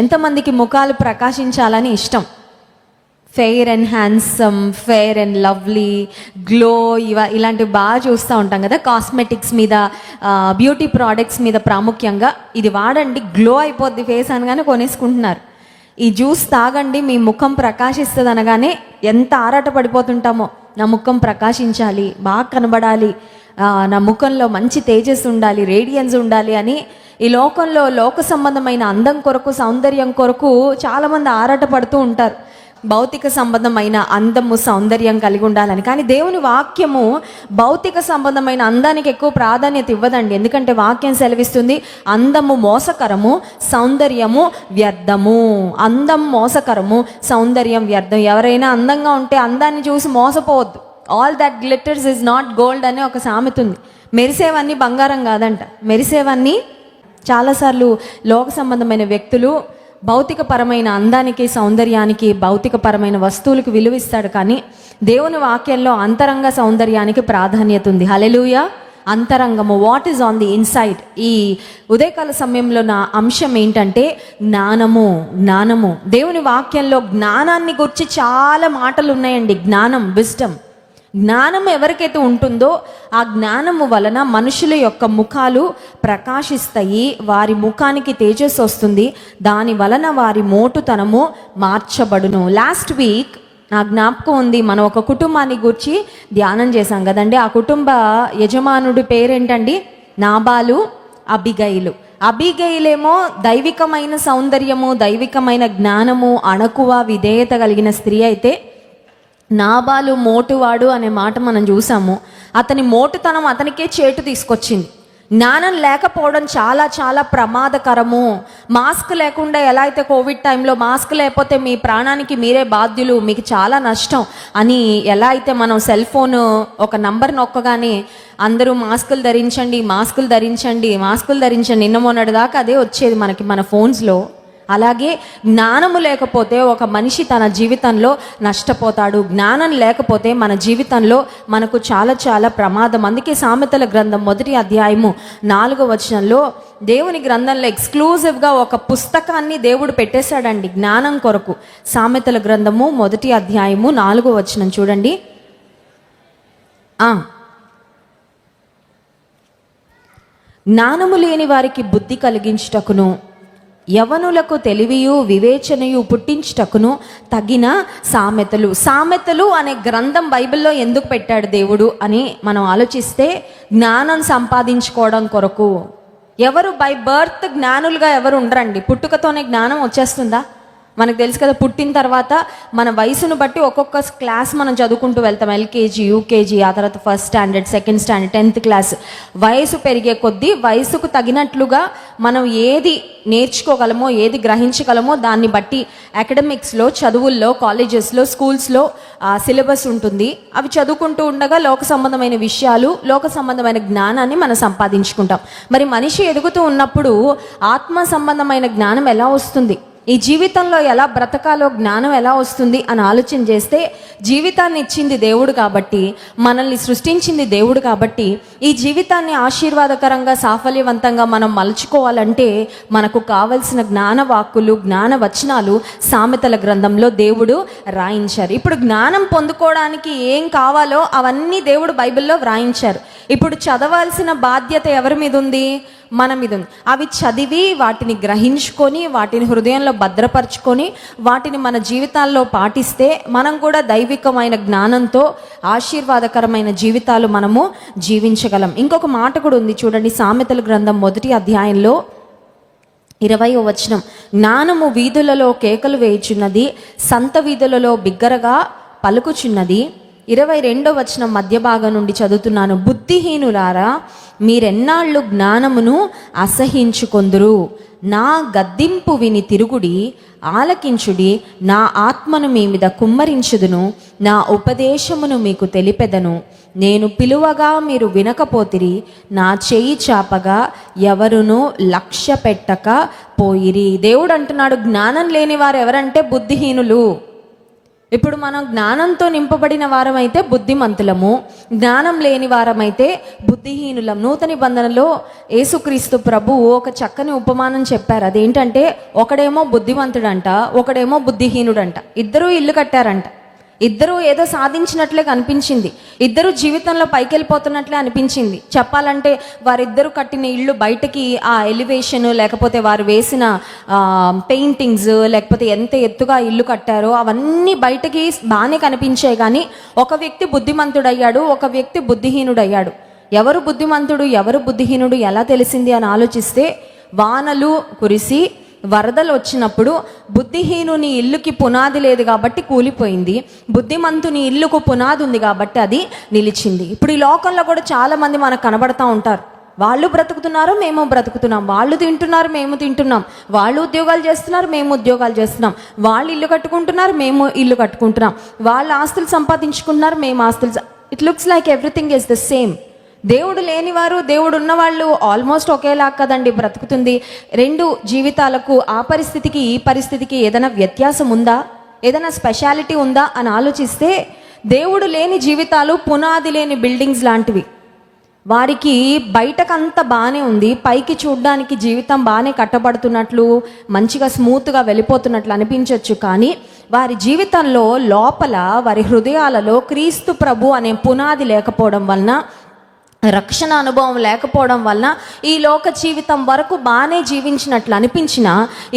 ఎంతమందికి ముఖాలు ప్రకాశించాలని ఇష్టం? Fair and handsome, fair and lovely, glow, ఇలాంటివి బాగా చూస్తూ ఉంటాం కదా. కాస్మెటిక్స్ మీద, బ్యూటీ ప్రోడక్ట్స్ మీద ప్రాముఖ్యంగా ఇది వాడండి గ్లో అయిపోద్ది ఫేస్ అనగానే కొనేసుకుంటున్నారు. ఈ జ్యూస్ తాగండి మీ ముఖం ప్రకాశిస్తుంది అనగానే ఎంత ఆరాట పడిపోతుంటామో. నా ముఖం ప్రకాశించాలి, బాగా కనబడాలి, నా ముఖంలో మంచి తేజస్సు ఉండాలి, రేడియన్స్ ఉండాలి అని ఈ లోకంలో లోక సంబంధమైన అందం కొరకు, సౌందర్యం కొరకు చాలామంది ఆరాట పడుతూ ఉంటారు. భౌతిక సంబంధమైన అందము, సౌందర్యం కలిగి ఉండాలని. కానీ దేవుని వాక్యము భౌతిక సంబంధమైన అందానికి ఎక్కువ ప్రాధాన్యత ఇవ్వదండి. ఎందుకంటే వాక్యం సెలవిస్తుంది, అందము మోసకరము, సౌందర్యము వ్యర్థము. అందం మోసకరము, సౌందర్యం వ్యర్థం. ఎవరైనా అందంగా ఉంటే అందాన్ని చూసి మోసపోవద్దు. All that glitters is not gold అనే ఒక సామెత ఉంది. మెరిసేవన్నీ బంగారం కాదంట. మెరిసేవన్నీ చాలాసార్లు లోక సంబంధమైన వ్యక్తులు భౌతికపరమైన అందానికి, సౌందర్యానికి, భౌతికపరమైన వస్తువులకు విలువిస్తాడు. కానీ దేవుని వాక్యంలో అంతరంగ సౌందర్యానికి ప్రాధాన్యత ఉంది. హల్లెలూయా. అంతరంగము, what is on the inside. ఈ ఉదయకాల సమయంలో నా అంశం ఏంటంటే జ్ఞానము. దేవుని వాక్యంలో జ్ఞానాన్ని గురించి చాలా మాటలు ఉన్నాయండి. జ్ఞానం, విజ్డమ్. జ్ఞానం ఎవరికైతే ఉంటుందో ఆ జ్ఞానము వలన మనుషుల యొక్క ముఖాలు ప్రకాశిస్తాయి, వారి ముఖానికి తేజస్సు వస్తుంది, దాని వలన వారి మోటుతనము మార్చబడును. లాస్ట్ వీక్ నా జ్ఞాపకం ఉంది, మనం ఒక కుటుంబాన్ని గురించి ధ్యానం చేశాం కదండి. ఆ కుటుంబ యజమానుడి పేరేంటండి? నాబాలు, అబిగయిలు. అబిగయిలేమో దైవికమైన సౌందర్యము, దైవికమైన జ్ఞానము, అణకువ, విధేయత కలిగిన స్త్రీ అయితే నాబాలు మోటువాడు అనే మాట మనం చూసాము. అతని మోటుతనం అతనికే చేటు తీసుకొచ్చింది. జ్ఞానం లేకపోవడం చాలా చాలా ప్రమాదకరము. మాస్క్ లేకుండా ఎలా అయితే కోవిడ్ టైంలో మాస్క్ లేకపోతే మీ ప్రాణానికి మీరే బాధ్యులు, మీకు చాలా నష్టం అని ఎలా అయితే మనం సెల్ ఫోన్ ఒక నంబర్ నొక్కగానే అందరూ మాస్కులు ధరించండి నిన్న మొన్నటి దాకా అదే వచ్చేది మనకి మన ఫోన్స్లో. అలాగే జ్ఞానము లేకపోతే ఒక మనిషి తన జీవితంలో నష్టపోతాడు. జ్ఞానం లేకపోతే మన జీవితంలో మనకు చాలా చాలా ప్రమాదం. అందుకే సామెతల గ్రంథం 1వ అధ్యాయము 4వ వచనంలో దేవుని గ్రంథంలో ఎక్స్క్లూజివ్గా ఒక పుస్తకాన్ని దేవుడు పెట్టేశాడండి జ్ఞానం కొరకు. సామెతల గ్రంథము 1వ అధ్యాయము 4వ వచనం చూడండి. జ్ఞానము లేని వారికి బుద్ధి కలిగించుటకును, యవనులకు తెలివియు వివేచనయు పుట్టించుటకును తగిన సామెతలు అనే గ్రంథం బైబిల్లో ఎందుకు పెట్టాడు దేవుడు అని మనం ఆలోచిస్తే, జ్ఞానం సంపాదించుకోవడం కొరకు. ఎవరు బై బర్త్ జ్ఞానులుగా ఎవరు ఉండరండి. పుట్టుకతోనే జ్ఞానం వచ్చేస్తుందా? మనకు తెలుసు కదా, పుట్టిన తర్వాత మన వయసును బట్టి ఒక్కొక్క క్లాస్ మనం చదువుకుంటూ వెళ్తాం. ఎల్కేజీ, యూకేజీ, ఆ తర్వాత first standard, second standard, 10th class. వయసు పెరిగే కొద్దీ వయసుకు తగినట్లుగా మనం ఏది నేర్చుకోగలమో, ఏది గ్రహించగలమో దాన్ని బట్టి అకాడమిక్స్లో, చదువుల్లో, కాలేజెస్లో, స్కూల్స్లో సిలబస్ ఉంటుంది. అవి చదువుకుంటూ ఉండగా లోక సంబంధమైన విషయాలు, లోక సంబంధమైన జ్ఞానాన్ని మనం సంపాదించుకుంటాం. మరి మనిషి ఎదుగుతూ ఉన్నప్పుడు ఆత్మ సంబంధమైన జ్ఞానం ఎలా వస్తుంది? ఈ జీవితంలో ఎలా బ్రతకాలో జ్ఞానం ఎలా వస్తుంది అని ఆలోచన చేస్తే, జీవితాన్ని ఇచ్చింది దేవుడు కాబట్టి, మనల్ని సృష్టించింది దేవుడు కాబట్టి, ఈ జీవితాన్ని ఆశీర్వాదకరంగా, సాఫల్యవంతంగా మనం మలుచుకోవాలంటే మనకు కావలసిన జ్ఞాన వాక్కులు, జ్ఞాన వచనాలు సామెతల గ్రంథంలో దేవుడు రాయించారు. ఇప్పుడు జ్ఞానం పొందుకోవడానికి ఏం కావాలో అవన్నీ దేవుడు బైబిల్లో వ్రాయించారు. ఇప్పుడు చదవాల్సిన బాధ్యత ఎవరి మీద ఉంది? మన మీద ఉంది. అవి చదివి వాటిని గ్రహించుకొని, వాటిని హృదయంలో భద్రపరుచుకొని, వాటిని మన జీవితాల్లో పాటిస్తే మనం కూడా దైవికమైన జ్ఞానంతో ఆశీర్వాదకరమైన జీవితాలు మనము జీవించగలం. ఇంకొక మాట కూడా ఉంది చూడండి, సామెతల గ్రంథం 1వ అధ్యాయంలో 20వ వచనం. జ్ఞానము వీధులలో కేకలు వేయుచున్నది, సంత వీధులలో బిగ్గరగా పలుకుచున్నది. 22వ వచనం మధ్య భాగం నుండి చదువుతున్నాను. బుద్ధిహీనులారా, మీరెన్నాళ్ళు జ్ఞానమును అసహించుకొందురు? నా గద్దింపు విని తిరుగుడి, ఆలకించుడి. నా ఆత్మను మీ మీద కుమ్మరించుదును, నా ఉపదేశమును మీకు తెలిపెదను. నేను పిలువగా మీరు వినకపోతిరి, నా చేయి చాపగా ఎవరునూ లక్ష్య పెట్టక పోయిరి. దేవుడు అంటున్నాడు, జ్ఞానం లేని వారు ఎవరంటే బుద్ధిహీనులు. ఇప్పుడు మనం జ్ఞానంతో నింపబడిన వారమైతే బుద్ధిమంతులము, జ్ఞానం లేని వారమైతే బుద్ధిహీనులం. నూతన నిబంధనలో యేసుక్రీస్తు ప్రభువు ఒక చక్కని ఉపమానం చెప్పారు. అదేంటంటే, ఒకడేమో బుద్ధిమంతుడంట, ఒకడేమో బుద్ధిహీనుడంట. ఇద్దరూ ఇల్లు కట్టారంట. ఇద్దరూ ఏదో సాధించినట్లే కనిపించింది, ఇద్దరు జీవితంలో పైకి వెళ్ళిపోతున్నట్లే అనిపించింది. చెప్పాలంటే వారిద్దరు కట్టిన ఇల్లు బయటకి ఆ ఎలివేషన్, లేకపోతే వారు వేసిన పెయింటింగ్స్, లేకపోతే ఎంత ఎత్తుగా ఇల్లు కట్టారో అవన్నీ బయటకి బాగానే కనిపించాయి. కానీ ఒక వ్యక్తి బుద్ధిమంతుడయ్యాడు, ఒక వ్యక్తి బుద్ధిహీనుడయ్యాడు. ఎవరు బుద్ధిమంతుడు ఎవరు బుద్ధిహీనుడు ఎలా తెలిసింది అని ఆలోచిస్తే, వానలు కురిసి వరదలు వచ్చినప్పుడు బుద్ధిహీనుని ఇల్లుకి పునాది లేదు కాబట్టి కూలిపోయింది, బుద్ధిమంతుని ఇల్లుకు పునాది ఉంది కాబట్టి అది నిలిచింది. ఇప్పుడు ఈ లోకంలో కూడా చాలామంది మనకు కనబడతా ఉంటారు. వాళ్ళు బ్రతుకుతున్నారు, మేము బ్రతుకుతున్నాం. వాళ్ళు తింటున్నారు, మేము తింటున్నాం. వాళ్ళు ఉద్యోగాలు చేస్తున్నారు, మేము ఉద్యోగాలు చేస్తున్నాం. వాళ్ళు ఇల్లు కట్టుకుంటున్నారు, మేము ఇల్లు కట్టుకుంటున్నాం. వాళ్ళు ఆస్తులు సంపాదించుకుంటున్నారు, మేము ఆస్తులు. It looks like everything is the same. దేవుడు లేనివారు, దేవుడు ఉన్నవాళ్ళు ఆల్మోస్ట్ ఒకేలా కదండి బ్రతుకుతుంది. రెండు జీవితాలకు, ఆ పరిస్థితికి ఈ పరిస్థితికి ఏదైనా వ్యత్యాసం ఉందా, ఏదైనా స్పెషాలిటీ ఉందా అని ఆలోచిస్తే, దేవుడు లేని జీవితాలు పునాది లేని బిల్డింగ్స్ లాంటివి. వారికి బయటకంతా బాగానే ఉంది, పైకి చూడ్డానికి జీవితం బాగానే కట్టబడుతున్నట్లు, మంచిగా స్మూత్గా వెళ్ళిపోతున్నట్లు అనిపించవచ్చు. కానీ వారి జీవితంలో లోపల, వారి హృదయాలలో క్రీస్తు ప్రభు అనే పునాది లేకపోవడం వలన, రక్షణ అనుభవం లేకపోవడం వలన ఈ లోక జీవితం వరకు బాగానే జీవించినట్లు అనిపించిన,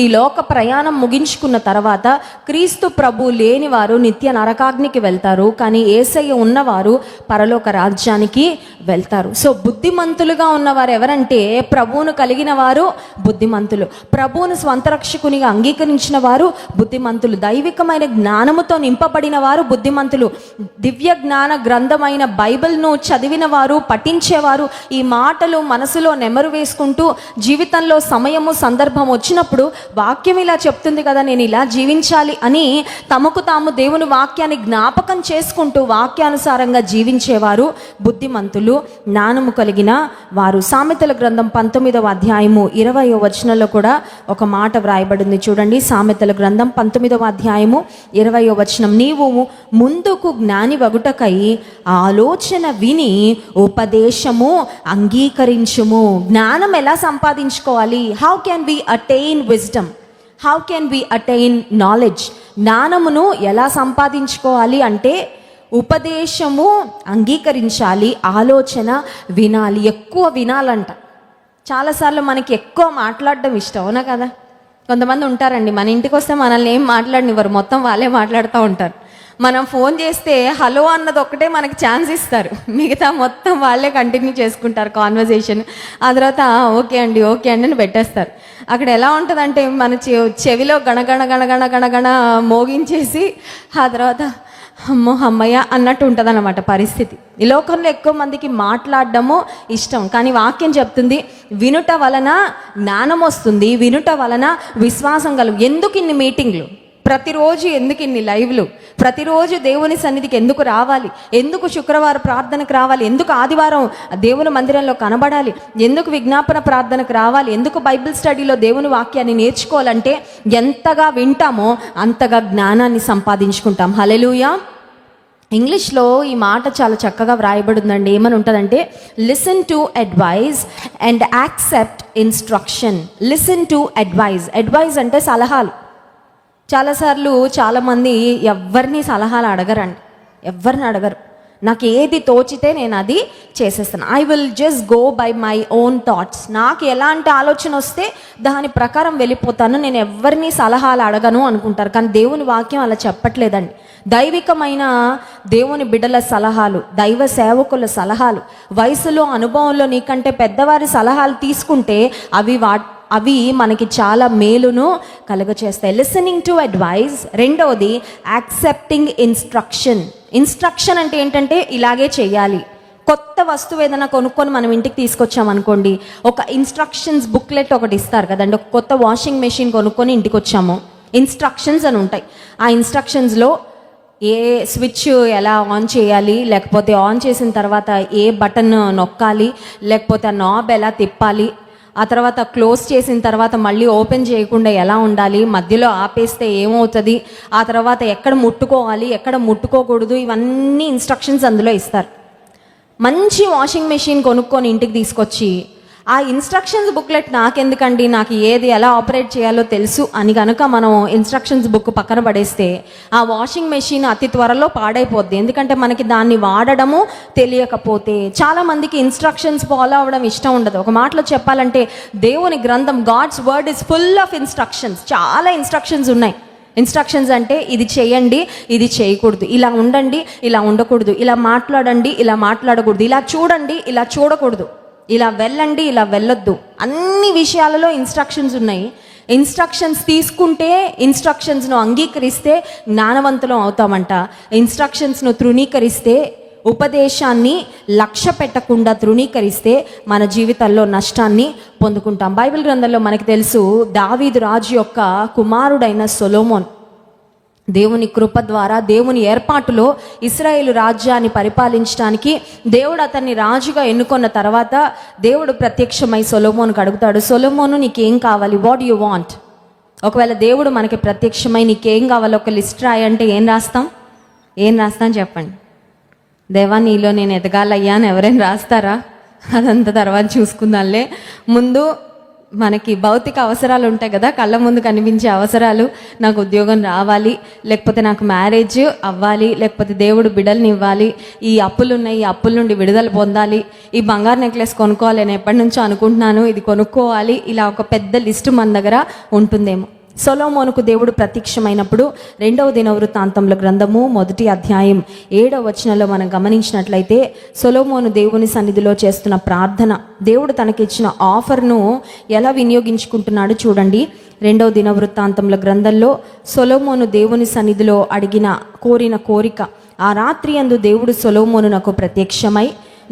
ఈ లోక ప్రయాణం ముగించుకున్న తర్వాత క్రీస్తు ప్రభు లేని వారు నిత్య నరకాగ్నికి వెళ్తారు, కానీ యేసయ్య ఉన్నవారు పరలోక రాజ్యానికి వెళ్తారు. సో బుద్ధిమంతులుగా ఉన్నవారు ఎవరంటే, ప్రభువును కలిగిన వారు బుద్ధిమంతులు, ప్రభువును స్వంత రక్షకునిగా అంగీకరించిన వారు బుద్ధిమంతులు, దైవికమైన జ్ఞానముతో నింపబడిన వారు బుద్ధిమంతులు, దివ్య జ్ఞాన గ్రంథమైన బైబిల్ను చదివిన వారు, పఠించేవారు, ఈ మాటలు మనసులో నెమరు వేసుకుంటూ జీవితంలో సమయము సందర్భం వచ్చినప్పుడు వాక్యం ఇలా చెప్తుంది కదా, నేను ఇలా జీవించాలి అని తమకు తాము దేవుని వాక్యాన్ని జ్ఞాపకం చేసుకుంటూ వాక్యానుసారంగా జీవించేవారు బుద్ధిమంతులు, జ్ఞానము కలిగిన వారు. సామెతల గ్రంథం 19వ అధ్యాయము 20వ వచనంలో కూడా ఒక మాట వ్రాయబడింది చూడండి. సామెతల గ్రంథం 19వ అధ్యాయము 20వ వచనం, నీవు ముందుకు జ్ఞాని వగుటకై ఆలోచన విని ఉపదేశము అంగీకరించుము. జ్ఞానం ఎలా సంపాదించుకోవాలి? How can we attain wisdom? How can we attain knowledge? జ్ఞానమును ఎలా సంపాదించుకోవాలి అంటే, ఉపదేశము అంగీకరించాలి, ఆలోచన వినాలి. ఎక్కువ వినాలంట. చాలాసార్లు మనకి ఎక్కువ మాట్లాడడం ఇష్టం, అవునా కదా? కొంతమంది ఉంటారండి, మన ఇంటికి వస్తే మనల్ని ఏం మాట్లాడనివ్వరు, మొత్తం వాళ్ళే మాట్లాడుతూ ఉంటారు. మనం ఫోన్ చేస్తే హలో అన్నది ఒక్కటే మనకి ఛాన్స్ ఇస్తారు, మిగతా మొత్తం వాళ్ళే కంటిన్యూ చేసుకుంటారు కాన్వర్జేషన్. ఆ తర్వాత ఓకే అండి అని పెట్టేస్తారు. అక్కడ ఎలా ఉంటుందంటే, మన చెవిలో గణగణ గణగణ గణగణ మోగించేసి ఆ తర్వాత అమ్మయ్య అన్నట్టు ఉంటుంది అన్నమాట పరిస్థితి. ఈ లోకంలో ఎక్కువ మందికి మాట్లాడడము ఇష్టం, కానీ వాక్యం చెప్తుంది వినుట వలన జ్ఞానం వస్తుంది, వినుట వలన విశ్వాసం కలుగు. ఎందుకు ఇన్ని మీటింగ్లు ప్రతిరోజు, ఎందుకు ఇన్ని లైవ్లు ప్రతిరోజు, దేవుని సన్నిధికి ఎందుకు రావాలి, ఎందుకు శుక్రవారం ప్రార్థనకు రావాలి, ఎందుకు ఆదివారం దేవుని మందిరంలో కనబడాలి, ఎందుకు విజ్ఞాపన ప్రార్థనకు రావాలి, ఎందుకు బైబిల్ స్టడీలో దేవుని వాక్యాన్ని నేర్చుకోవాలంటే, ఎంతగా వింటామో అంతగా జ్ఞానాన్ని సంపాదించుకుంటాం. హల్లెలూయా. ఇంగ్లీష్లో ఈ మాట చాలా చక్కగా వ్రాయబడిందండి. ఏమని ఉంటుందంటే, listen to advise and accept instruction. Listen to advise. Advise అంటే సలహాలు. చాలాసార్లు చాలామంది ఎవరిని సలహాలు అడగరండి, ఎవరిని అడగరు. నాకు ఏది తోచితే నేను అది చేసేస్తాను. I will just go by my own thoughts. నాకు ఎలాంటి ఆలోచన వస్తే దాని ప్రకారం వెళ్ళిపోతాను, నేను ఎవరిని సలహాలు అడగను అనుకుంటారు. కానీ దేవుని వాక్యం అలా చెప్పట్లేదండి. దైవికమైన దేవుని బిడ్డల సలహాలు, దైవ సేవకుల సలహాలు, వయసులో అనుభవంలో నీకంటే పెద్దవారి సలహాలు తీసుకుంటే అవి మనకి చాలా మేలును కలుగచేస్తాయి. Listening to advice. రెండవది యాక్సెప్టింగ్ ఇన్స్ట్రక్షన్. ఇన్స్ట్రక్షన్ అంటే ఏంటంటే, ఇలాగే చేయాలి. కొత్త వస్తువు ఏదైనా కొనుక్కొని మనం ఇంటికి తీసుకొచ్చామనుకోండి, ఒక ఇన్స్ట్రక్షన్స్ బుక్లెట్ ఒకటి ఇస్తారు కదండి. ఒక కొత్త వాషింగ్ మెషిన్ కొనుక్కొని ఇంటికి వచ్చాము, ఇన్స్ట్రక్షన్స్ అని ఉంటాయి. ఆ ఇన్స్ట్రక్షన్స్లో ఏ స్విచ్ ఎలా ఆన్ చేయాలి, లేకపోతే ఆన్ చేసిన తర్వాత ఏ బటన్ నొక్కాలి, లేకపోతే ఆ నాబ్ ఎలా తిప్పాలి, ఆ తర్వాత క్లోజ్ చేసిన తర్వాత మళ్ళీ ఓపెన్ చేయకుండా ఎలా ఉండాలి, మధ్యలో ఆపేస్తే ఏమవుతుంది, ఆ తర్వాత ఎక్కడ ముట్టుకోవాలి ఎక్కడ ముట్టుకోకూడదు, ఇవన్నీ ఇన్స్ట్రక్షన్స్ అందులో ఇస్తారు. మంచి వాషింగ్ మెషిన్ కొనుక్కొని ఇంటికి తీసుకొచ్చి ఆ ఇన్స్ట్రక్షన్స్ బుక్లెట్ నాకెందుకండి, నాకు ఏది ఎలా ఆపరేట్ చేయాలో తెలుసు అని కనుక మనం ఇన్స్ట్రక్షన్స్ బుక్ పక్కన పడేస్తే ఆ వాషింగ్ మెషిన్ అతి త్వరలో పాడైపోద్ది. ఎందుకంటే మనకి దాన్ని వాడడము తెలియకపోతే. చాలామందికి ఇన్స్ట్రక్షన్స్ ఫాలో అవ్వడం ఇష్టం ఉండదు. ఒక మాటలో చెప్పాలంటే దేవుని గ్రంథం, God's word is full of instructions. చాలా ఇన్స్ట్రక్షన్స్ ఉన్నాయి. ఇన్స్ట్రక్షన్స్ అంటే ఇది చేయండి, ఇది చేయకూడదు, ఇలా ఉండండి, ఇలా ఉండకూడదు, ఇలా మాట్లాడండి, ఇలా మాట్లాడకూడదు, ఇలా చూడండి, ఇలా చూడకూడదు, ఇలా వెళ్ళండి, ఇలా వెళ్ళొద్దు, అన్ని విషయాలలో ఇన్స్ట్రక్షన్స్ ఉన్నాయి. ఇన్స్ట్రక్షన్స్ తీసుకుంటే, ఇన్స్ట్రక్షన్స్ను అంగీకరిస్తే జ్ఞానవంతులం అవుతామంట. ఇన్స్ట్రక్షన్స్ను తృణీకరిస్తే, ఉపదేశాన్ని లక్ష్య పెట్టకుండా తృణీకరిస్తే మన జీవితాల్లో నష్టాన్ని పొందుకుంటాం. బైబిల్ గ్రంథంలో మనకు తెలుసు, దావీదు రాజు యొక్క కుమారుడైన సొలొమోన్ దేవుని కృప ద్వారా, దేవుని ఏర్పాటులో ఇశ్రాయేలు రాజ్యాన్ని పరిపాలించడానికి దేవుడు అతన్ని రాజుగా ఎన్నుకున్న తర్వాత దేవుడు ప్రత్యక్షమై సొలొమోనుకు అడుగుతాడు, సొలొమోను నీకేం కావాలి, వాట్ యు వాంట్? ఒకవేళ దేవుడు మనకి ప్రత్యక్షమై నీకేం కావాలి ఒక లిస్ట్ రాయంటే ఏం రాస్తాం చెప్పండి. దేవా నీలో నేను ఎదగాలయ్యా అని ఎవరైనా రాస్తారా? అదంతా తర్వాత చూసుకుందాంలే. ముందు మనకి భౌతిక అవసరాలు ఉంటాయి కదా, కళ్ళ ముందు కనిపించే అవసరాలు. నాకు ఉద్యోగం రావాలి, లేకపోతే నాకు మ్యారేజ్ అవ్వాలి, లేకపోతే దేవుడు బిడ్డల్ని ఇవ్వాలి, ఈ అప్పులు ఉన్నాయి, ఈ అప్పుల నుండి విడుదల పొందాలి, ఈ బంగారు నెక్లెస్ కొనుక్కోవాలి, నేను ఎప్పటి నుంచో అనుకుంటున్నాను, ఇది కొనుక్కోవాలి. ఇలా ఒక పెద్ద లిస్టు మన దగ్గర ఉంటుందేమో. సొలొమోనుకు దేవుడు ప్రత్యక్షమైనప్పుడు 2వ దినవృత్తాంతముల గ్రంథము 1వ అధ్యాయం 7వ వచనంలో మనం గమనించినట్లయితే సొలొమోను దేవుని సన్నిధిలో చేస్తున్న ప్రార్థన, దేవుడు తనకిచ్చిన ఆఫర్ను ఎలా వినియోగించుకుంటున్నాడు చూడండి. 2వ దినవృత్తాంతముల గ్రంథంలో సొలొమోను దేవుని సన్నిధిలో కోరిన కోరిక, ఆ రాత్రి యందు దేవుడు సొలొమోనునకు ప్రత్యక్షమై,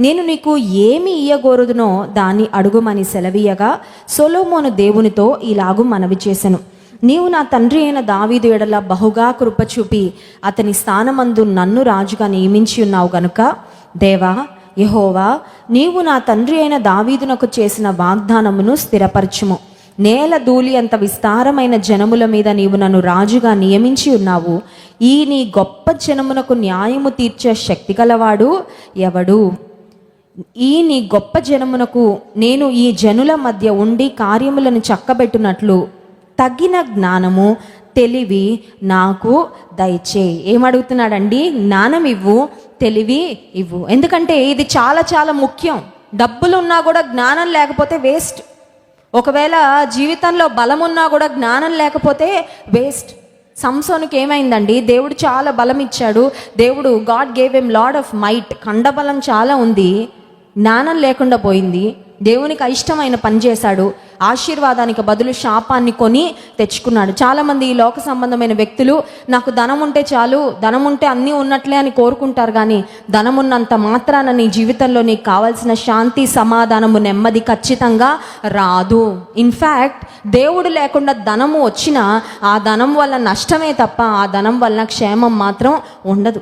నేను నీకు ఏమి ఇయ్యగోరుదునో దాన్ని అడుగుమని సెలవీయగా, సొలొమోను దేవునితో ఇలాగు మనవి చేసెను, నీవు నా తండ్రి అయిన దావీదు ఎడల బహుగా కృప చూపి అతని స్థానమందు నన్ను రాజుగా నియమించి ఉన్నావు గనుక, దేవా యెహోవా, నీవు నా తండ్రి అయిన దావీదునకు చేసిన వాగ్దానమును స్థిరపరచుము. నేల ధూళి అంత విస్తారమైన జనముల మీద నీవు నన్ను రాజుగా నియమించి ఉన్నావు. ఈ నీ గొప్ప జనమునకు న్యాయము తీర్చే శక్తి గలవాడు ఎవడు? ఈ నీ గొప్ప జనమునకు నేను ఈ జనుల మధ్య ఉండి కార్యములను చక్కబెట్టునట్లు తగిన జ్ఞానము తెలివి నాకు దయచేయి. ఏమడుగుతున్నాడండి? జ్ఞానం ఇవ్వు, తెలివి ఇవ్వు. ఎందుకంటే ఇది చాలా చాలా ముఖ్యం. డబ్బులు ఉన్నా కూడా జ్ఞానం లేకపోతే వేస్ట్. ఒకవేళ జీవితంలో బలం ఉన్నా కూడా జ్ఞానం లేకపోతే వేస్ట్. సంసోనుకి ఏమైందండి? దేవుడు చాలా బలం ఇచ్చాడు. దేవుడు God gave him lot of might, కండబలం చాలా ఉంది. జ్ఞానం లేకుండా పోయింది. దేవునికి ఇష్టమైన పని చేశాడు, ఆశీర్వాదానికి బదులు శాపాన్ని కొని తెచ్చుకున్నాడు. చాలామంది ఈ లోక సంబంధమైన వ్యక్తులు నాకు ధనం ఉంటే చాలు, ధనం ఉంటే అన్నీ ఉన్నట్లే అని కోరుకుంటారు. కానీ ధనం ఉన్నంత మాత్రాన నీ జీవితంలో నీకు కావాల్సిన శాంతి, సమాధానము, నెమ్మది ఖచ్చితంగా రాదు. ఇన్ఫ్యాక్ట్ దేవుడు లేకుండా ధనము వచ్చినా ఆ ధనం వల్ల నష్టమే తప్ప ఆ ధనం వల్ల క్షేమం మాత్రం ఉండదు.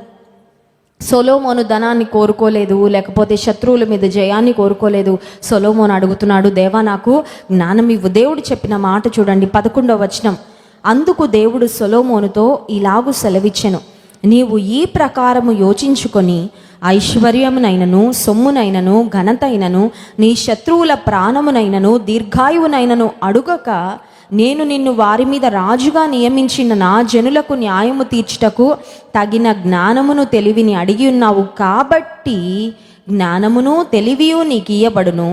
సొలొమోను ధనాన్ని కోరుకోలేదు, లేకపోతే శత్రువుల మీద జయాన్ని కోరుకోలేదు. సొలొమోను అడుగుతున్నాడు, దేవా నాకు జ్ఞానం ఇవ్వు. దేవుడు చెప్పిన మాట చూడండి, 11వ వచనం. అందుకు దేవుడు సొలొమోనుతో ఇలాగు సెలవిచ్చెను, నీవు ఈ ప్రకారము యోచించుకొని ఐశ్వర్యమునైనను, సొమ్మునైనను, ఘనతైనను, నీ శత్రువుల ప్రాణమునైనను, దీర్ఘాయువునైనను అడుగక, నేను నిన్ను వారి మీద రాజుగా నియమించిన నా జనులకు న్యాయము తీర్చుటకు తగిన జ్ఞానమును, తెలివిని అడిగి ఉన్నావు. కాబట్టి జ్ఞానమును తెలివియు నీకు ఇయ్యబడును.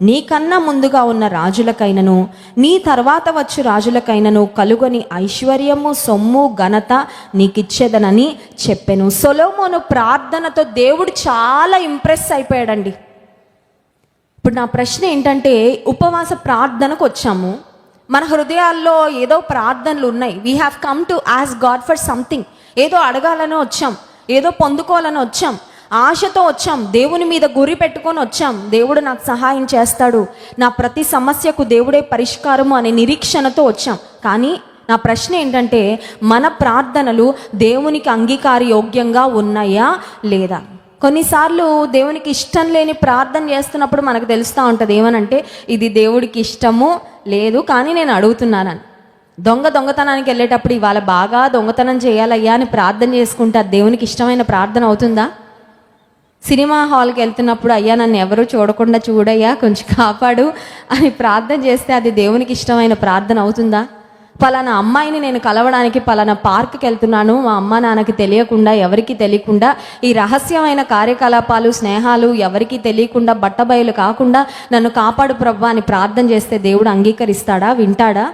నీకన్నా ముందుగా ఉన్న రాజులకైనను నీ తర్వాత వచ్చు రాజులకైనను కలుగని ఐశ్వర్యము, సొమ్ము, ఘనత నీకిచ్చేదనని చెప్పెను. సొలొమోను ప్రార్థనతో దేవుడు చాలా ఇంప్రెస్ అయిపోయాడండి. ఇప్పుడు నా ప్రశ్న ఏంటంటే, ఉపవాస ప్రార్థనకు వచ్చాము, మన హృదయాల్లో ఏదో ప్రార్థనలు ఉన్నాయి. We have come to ask God for something. ఏదో అడగాలని వచ్చాం, ఏదో పొందుకోవాలని వచ్చాం, ఆశతో వచ్చాం, దేవుని మీద గురి పెట్టుకొని వచ్చాం. దేవుడు నాకు సహాయం చేస్తాడు, నా ప్రతి సమస్యకు దేవుడే పరిష్కారము అనే నిరీక్షణతో వచ్చాం. కానీ నా ప్రశ్న ఏంటంటే, మన ప్రార్థనలు దేవునికి అంగీకారయోగ్యంగా ఉన్నాయా లేదా? కొన్నిసార్లు దేవునికి ఇష్టం లేని ప్రార్థన చేస్తున్నప్పుడు మనకు తెలుస్తూ ఉంటుంది ఏమనంటే ఇది దేవుడికి ఇష్టము లేదు కానీ నేను అడుగుతున్నానని. దొంగతనానికి వెళ్ళేటప్పుడు ఇవాళ బాగా దొంగతనం చేయాలయ్యా అని ప్రార్థన చేసుకుంటే అది దేవునికి ఇష్టమైన ప్రార్థన అవుతుందా? సినిమా హాల్కి వెళ్తున్నప్పుడు అయ్యా నన్ను ఎవరు చూడకుండా చూడయ్యా కొంచెం కాపాడు అని ప్రార్థన చేస్తే అది దేవునికి ఇష్టమైన ప్రార్థన అవుతుందా? పలానా అమ్మాయిని నేను కలవడానికి పలానా పార్క్కి వెళ్తున్నాను, మా అమ్మ నాన్నకి తెలియకుండా, ఎవరికి తెలియకుండా, ఈ రహస్యమైన కార్యకలాపాలు స్నేహాలు ఎవరికి తెలియకుండా బట్టబయలు కాకుండా నన్ను కాపాడు ప్రభువా అని ప్రార్థన చేస్తే దేవుడు అంగీకరిస్తాడా, వింటాడా?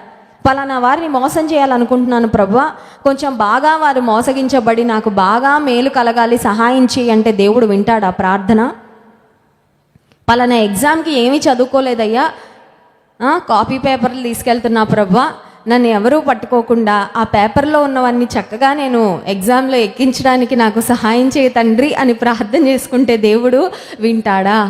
పలానా వారిని మోసం చేయాలనుకుంటున్నాను ప్రభువా, కొంచెం బాగా వారు మోసగించబడి నాకు బాగా మేలు కలగాలి, సహాయం చేయి అంటే దేవుడు వింటాడా ప్రార్థన? పలానా ఎగ్జామ్కి ఏమీ చదువుకోలేదయ్యా, కాపీ పేపర్లు తీసుకెళ్తున్నా ప్రభువా, నన్ను ఎవరూ పట్టుకోకుండా ఆ పేపర్లో ఉన్నవన్నీ చక్కగా నేను ఎగ్జామ్లో ఎక్కించడానికి నాకు సహాయం చేయి తండ్రి అని ప్రార్థన చేసుకుంటే దేవుడు వింటాడా?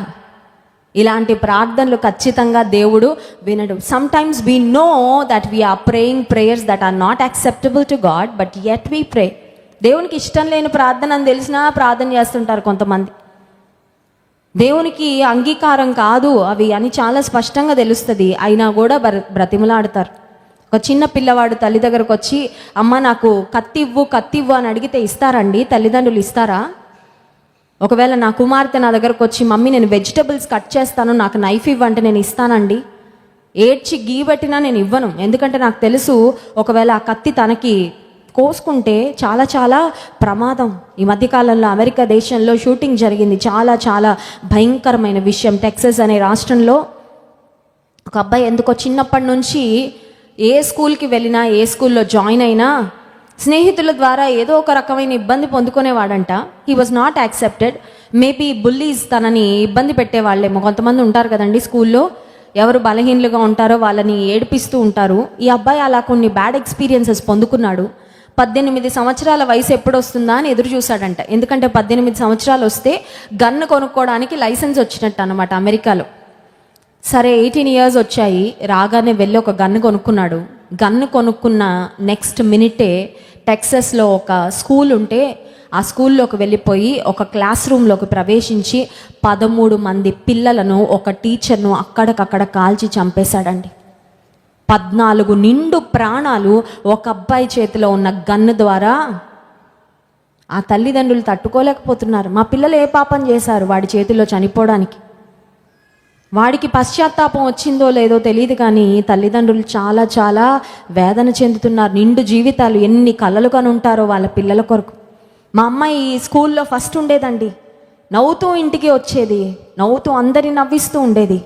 ఇలాంటి ప్రార్థనలు ఖచ్చితంగా దేవుడు వినడు. Sometimes we know that we are praying prayers that are not acceptable to God, but yet we pray. దేవునికి ఇష్టం లేని ప్రార్థన అని తెలిసినా ప్రార్థన చేస్తుంటారు కొంతమంది. దేవునికి అంగీకారం కాదు అవి అని చాలా స్పష్టంగా తెలుస్తుంది, అయినా కూడా బ్రతిమలాడతారు. ఒక చిన్న పిల్లవాడు తల్లి దగ్గరకు వచ్చి అమ్మ నాకు కత్తివ్వు అని అడిగితే ఇస్తారండి? తల్లిదండ్రులు ఇస్తారా? ఒకవేళ నా కుమార్తె నా దగ్గరకు వచ్చి మమ్మీ నేను వెజిటబుల్స్ కట్ చేస్తాను నాకు నైఫ్ ఇవ్వంటే నేను ఇస్తానండి? ఏడ్చి గీబెట్టినా నేను ఇవ్వను, ఎందుకంటే నాకు తెలుసు ఒకవేళ ఆ కత్తి తనకి కోసుకుంటే చాలా చాలా ప్రమాదం. ఈ మధ్యకాలంలో అమెరికా దేశంలో షూటింగ్ జరిగింది, చాలా చాలా భయంకరమైన విషయం. టెక్సస్ అనే రాష్ట్రంలో ఒక అబ్బాయి ఎందుకో చిన్నప్పటి నుంచి ఏ స్కూల్కి వెళ్ళినా, ఏ స్కూల్లో జాయిన్ అయినా స్నేహితుల ద్వారా ఏదో ఒక రకమైన ఇబ్బంది పొందుకునేవాడంట. He was not accepted. Maybe bullies తనని ఇబ్బంది పెట్టేవాళ్ళేమో. కొంతమంది ఉంటారు కదండి స్కూల్లో, ఎవరు బలహీనలుగా ఉంటారో వాళ్ళని ఏడిపిస్తూ ఉంటారు. ఈ అబ్బాయి అలా కొన్ని బ్యాడ్ ఎక్స్పీరియన్సెస్ పొందుకున్నాడు. 18 సంవత్సరాల వయసు ఎప్పుడు వస్తుందా అని ఎదురు చూశాడంట. ఎందుకంటే 18 సంవత్సరాలు వస్తే గన్ను కొనుక్కోవడానికి లైసెన్స్ వచ్చినట్టు అనమాట అమెరికాలో. సరే 18 ఇయర్స్ వచ్చాయి, రాగానే వెళ్ళి ఒక గన్ను కొనుక్కున్నాడు. గన్ను కొనుక్కున్న నెక్స్ట్ మినిటే టెక్సస్లో ఒక స్కూల్ ఉంటే ఆ స్కూల్లోకి వెళ్ళిపోయి ఒక క్లాస్ రూమ్లోకి ప్రవేశించి 13 మంది పిల్లలను, ఒక టీచర్ను అక్కడికక్కడ కాల్చి చంపేశాడండి. 14 నిండు ప్రాణాలు ఒక అబ్బాయి చేతిలో ఉన్న గన్ను ద్వారా. ఆ తల్లిదండ్రులు తట్టుకోలేకపోతున్నారు. మా పిల్లలు ఏ పాపం చేశారు వాడి చేతిలో చనిపోవడానికి? వాడికి పశ్చాత్తాపం వచ్చిందో లేదో తెలియదు కానీ తల్లిదండ్రులు చాలా చాలా వేదన చెందుతున్నారు. నిండు జీవితాలు ఎన్ని కలలు కనుంటారో వాళ్ళ పిల్లల కొరకు. మా అమ్మాయి స్కూల్లో ఫస్ట్ ఉండేదండి, నవ్వుతూ ఇంటికి వచ్చేది, నవ్వుతూ అందరిని నవ్విస్తూ ఉండేది.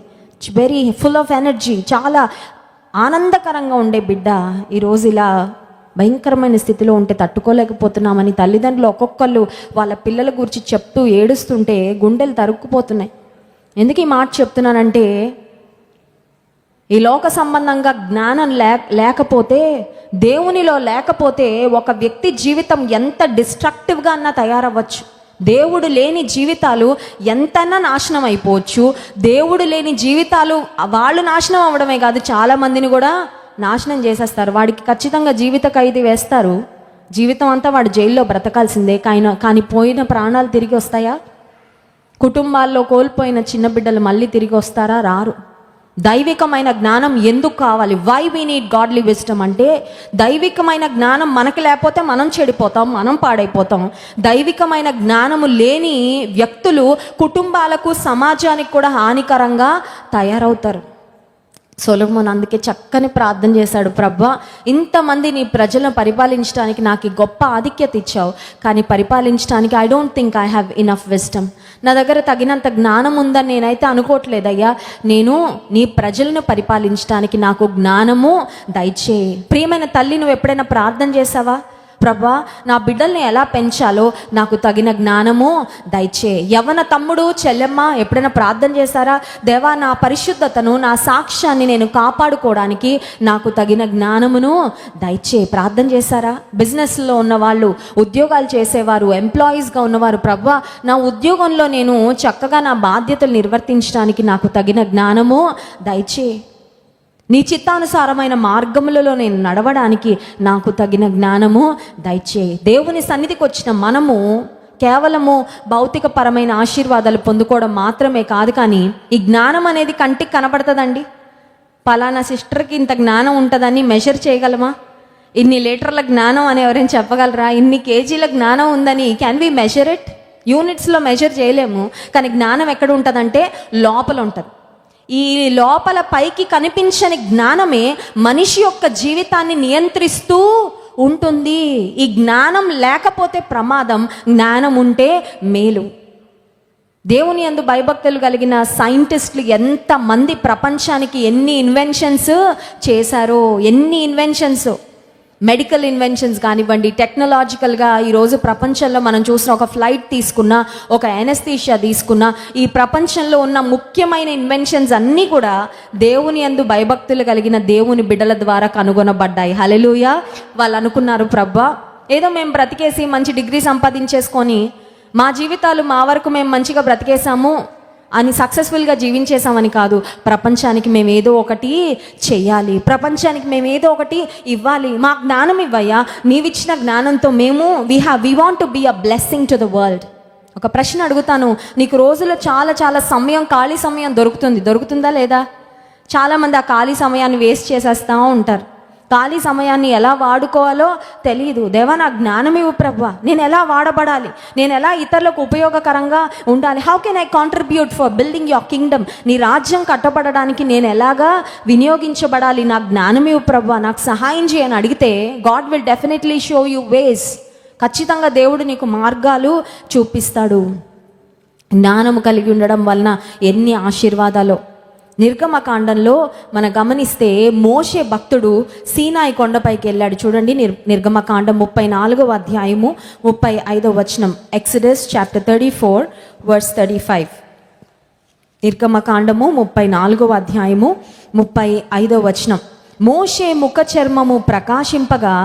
వెరీ ఫుల్ ఆఫ్ ఎనర్జీ, చాలా ఆనందకరంగా ఉండే బిడ్డ ఈరోజు ఇలా భయంకరమైన స్థితిలో ఉంటే తట్టుకోలేకపోతున్నామని తల్లిదండ్రులు ఒక్కొక్కళ్ళు వాళ్ళ పిల్లల గురించి చెప్తూ ఏడుస్తుంటే గుండెలు తరుక్కుపోతున్నాయి. ఎందుకు ఈ మాట చెప్తున్నానంటే, ఈ లోక సంబంధంగా జ్ఞానం లేకపోతే, దేవునిలో లేకపోతే ఒక వ్యక్తి జీవితం ఎంత డిస్ట్రక్టివ్గా అన్నా తయారవ్వచ్చు. దేవుడు లేని జీవితాలు ఎంతైనా నాశనం అయిపోవచ్చు. దేవుడు లేని జీవితాలు వాళ్ళు నాశనం అవ్వడమే కాదు, చాలామందిని కూడా నాశనం చేసేస్తారు. వాడికి ఖచ్చితంగా జీవిత ఖైదీ వేస్తారు, జీవితం అంతా వాడు జైల్లో బ్రతకాల్సిందే. కానీ పోయిన ప్రాణాలు తిరిగి వస్తాయా? కుటుంబాల్లో కోల్పోయిన చిన్న బిడ్డలు మళ్ళీ తిరిగి వస్తారా? రారు. దైవికమైన జ్ఞానం ఎందుకు కావాలి? Why we need godly wisdom అంటే, దైవికమైన జ్ఞానం మనకి లేకపోతే మనం చెడిపోతాం, మనం పాడైపోతాం. దైవికమైన జ్ఞానము లేని వ్యక్తులు కుటుంబాలకు, సమాజానికి కూడా హానికరంగా తయారవుతారు. సొలొమోను అందుకే చక్కని ప్రార్థన చేశాడు, ప్రభువా ఇంతమంది నీ ప్రజలను పరిపాలించడానికి నాకు గొప్ప ఆధిక్యత ఇచ్చావు, కానీ పరిపాలించడానికి I don't think I have enough wisdom. నా దగ్గర తగినంత జ్ఞానం ఉందని నేనైతే అనుకోవట్లేదయ్యా. నేను నీ ప్రజలను పరిపాలించడానికి నాకు జ్ఞానము దయచేయి. ప్రియమైన తల్లి, నువ్వు ఎప్పుడైనా ప్రార్థన చేసావా? ప్రభా నా బిడ్డల్ని ఎలా పెంచాలో నాకు తగిన జ్ఞానము దయచేయి. యవ్వన తమ్ముడు చెల్లెమ్మ ఎప్పుడైనా ప్రార్థన చేశారా? దేవా నా పరిశుద్ధతను, నా సాక్ష్యాన్ని నేను కాపాడుకోవడానికి నాకు తగిన జ్ఞానమును దయచేయి. ప్రార్థన చేశారా? బిజినెస్లో ఉన్నవాళ్ళు, ఉద్యోగాలు చేసేవారు, ఎంప్లాయీస్గా ఉన్నవారు, ప్రభా నా ఉద్యోగంలో నేను చక్కగా నా బాధ్యతలు నిర్వర్తించడానికి నాకు తగిన జ్ఞానము దయచేయి. నీ చిత్తానుసారమైన మార్గములలో నేను నడవడానికి నాకు తగిన జ్ఞానము దయచేయి. దేవుని సన్నిధికి వచ్చిన మనము కేవలము భౌతికపరమైన ఆశీర్వాదాలు పొందుకోవడం మాత్రమే కాదు, కానీ ఈ జ్ఞానం అనేది కంటికి కనబడుతుందండి. పలానా సిస్టర్కి ఇంత జ్ఞానం ఉంటుందని మెజర్ చేయగలమా? ఇన్ని లీటర్ల జ్ఞానం అని ఎవరైనా చెప్పగలరా? ఇన్ని కేజీల జ్ఞానం ఉందని క్యాన్ వి మెజర్ ఇట్? యూనిట్స్లో మెజర్ చేయలేము. కానీ జ్ఞానం ఎక్కడ ఉంటుందంటే లోపల ఉంటుంది. ఈ లోపల పైకి కనిపించని జ్ఞానమే మనిషి యొక్క జీవితాన్ని నియంత్రిస్తూ ఉంటుంది. ఈ జ్ఞానం లేకపోతే ప్రమాదం, జ్ఞానం ఉంటే మేలు. దేవుని యందు భయభక్తులు కలిగిన సైంటిస్టులు ఎంతమంది ప్రపంచానికి ఎన్ని ఇన్వెన్షన్స్ చేశారో, ఎన్ని ఇన్వెన్షన్స్, మెడికల్ ఇన్వెన్షన్స్ కానివ్వండి, టెక్నాలజికల్గా ఈరోజు ప్రపంచంలో మనం చూసిన ఒక ఫ్లైట్ తీసుకున్నా, ఒక ఎనస్థీషియా తీసుకున్నా, ఈ ప్రపంచంలో ఉన్న ముఖ్యమైన ఇన్వెన్షన్స్ అన్నీ కూడా దేవుని యందు భయభక్తులు కలిగిన దేవుని బిడ్డల ద్వారా కనుగొనబడ్డాయి. హల్లెలూయా. వాళ్ళు అనుకున్నారు, ప్రభా ఏదో మేము బ్రతికేసి మంచి డిగ్రీ సంపాదించేసుకొని మా జీవితాలు మా వరకు మేము మంచిగా బ్రతికేసాము అని, సక్సెస్ఫుల్గా జీవించేసామని కాదు, ప్రపంచానికి మేము ఏదో ఒకటి చెయ్యాలి, ప్రపంచానికి మేము ఏదో ఒకటి ఇవ్వాలి, మా జ్ఞానం ఇవ్వయ్యా, నీవిచ్చిన జ్ఞానంతో మేము we want to be a blessing to the world. ఒక ప్రశ్న అడుగుతాను, నీకు రోజులో చాలా సమయం, ఖాళీ సమయం దొరుకుతుందా లేదా? చాలామంది ఆ ఖాళీ సమయాన్ని వేస్ట్ చేసేస్తూ ఉంటారు. ఖాళీ సమయాన్ని ఎలా వాడుకోవాలో తెలియదు. దేవా నా జ్ఞానం ఇవ్వు ప్రభువా, నేను ఎలా వాడబడాలి, నేను ఎలా ఇతరులకు ఉపయోగకరంగా ఉండాలి, how can I contribute for building your Kingdom, నీ రాజ్యం కట్టబడడానికి నేను ఎలాగా వినియోగించబడాలి, నా జ్ఞానం ఇవ్వు ప్రభువా, నాకు సహాయం చేయని అడిగితే god will definitely show you ways. ఖచ్చితంగా దేవుడు నీకు మార్గాలు చూపిస్తాడు. జ్ఞానము కలిగి ఉండడం వలన ఎన్ని ఆశీర్వాదాలు. నిర్గమకాండంలో మనం గమనిస్తే మోషే భక్తుడు సీనాయి కొండపైకి వెళ్ళాడు. చూడండి, నిర్గమకాండం 34వ అధ్యాయము 35వ వచనం. Exodus chapter 34 verse 35. నిర్గమకాండము 34వ అధ్యాయము 35వ వచనం. మోషే ముఖ చర్మము ప్రకాశింపగా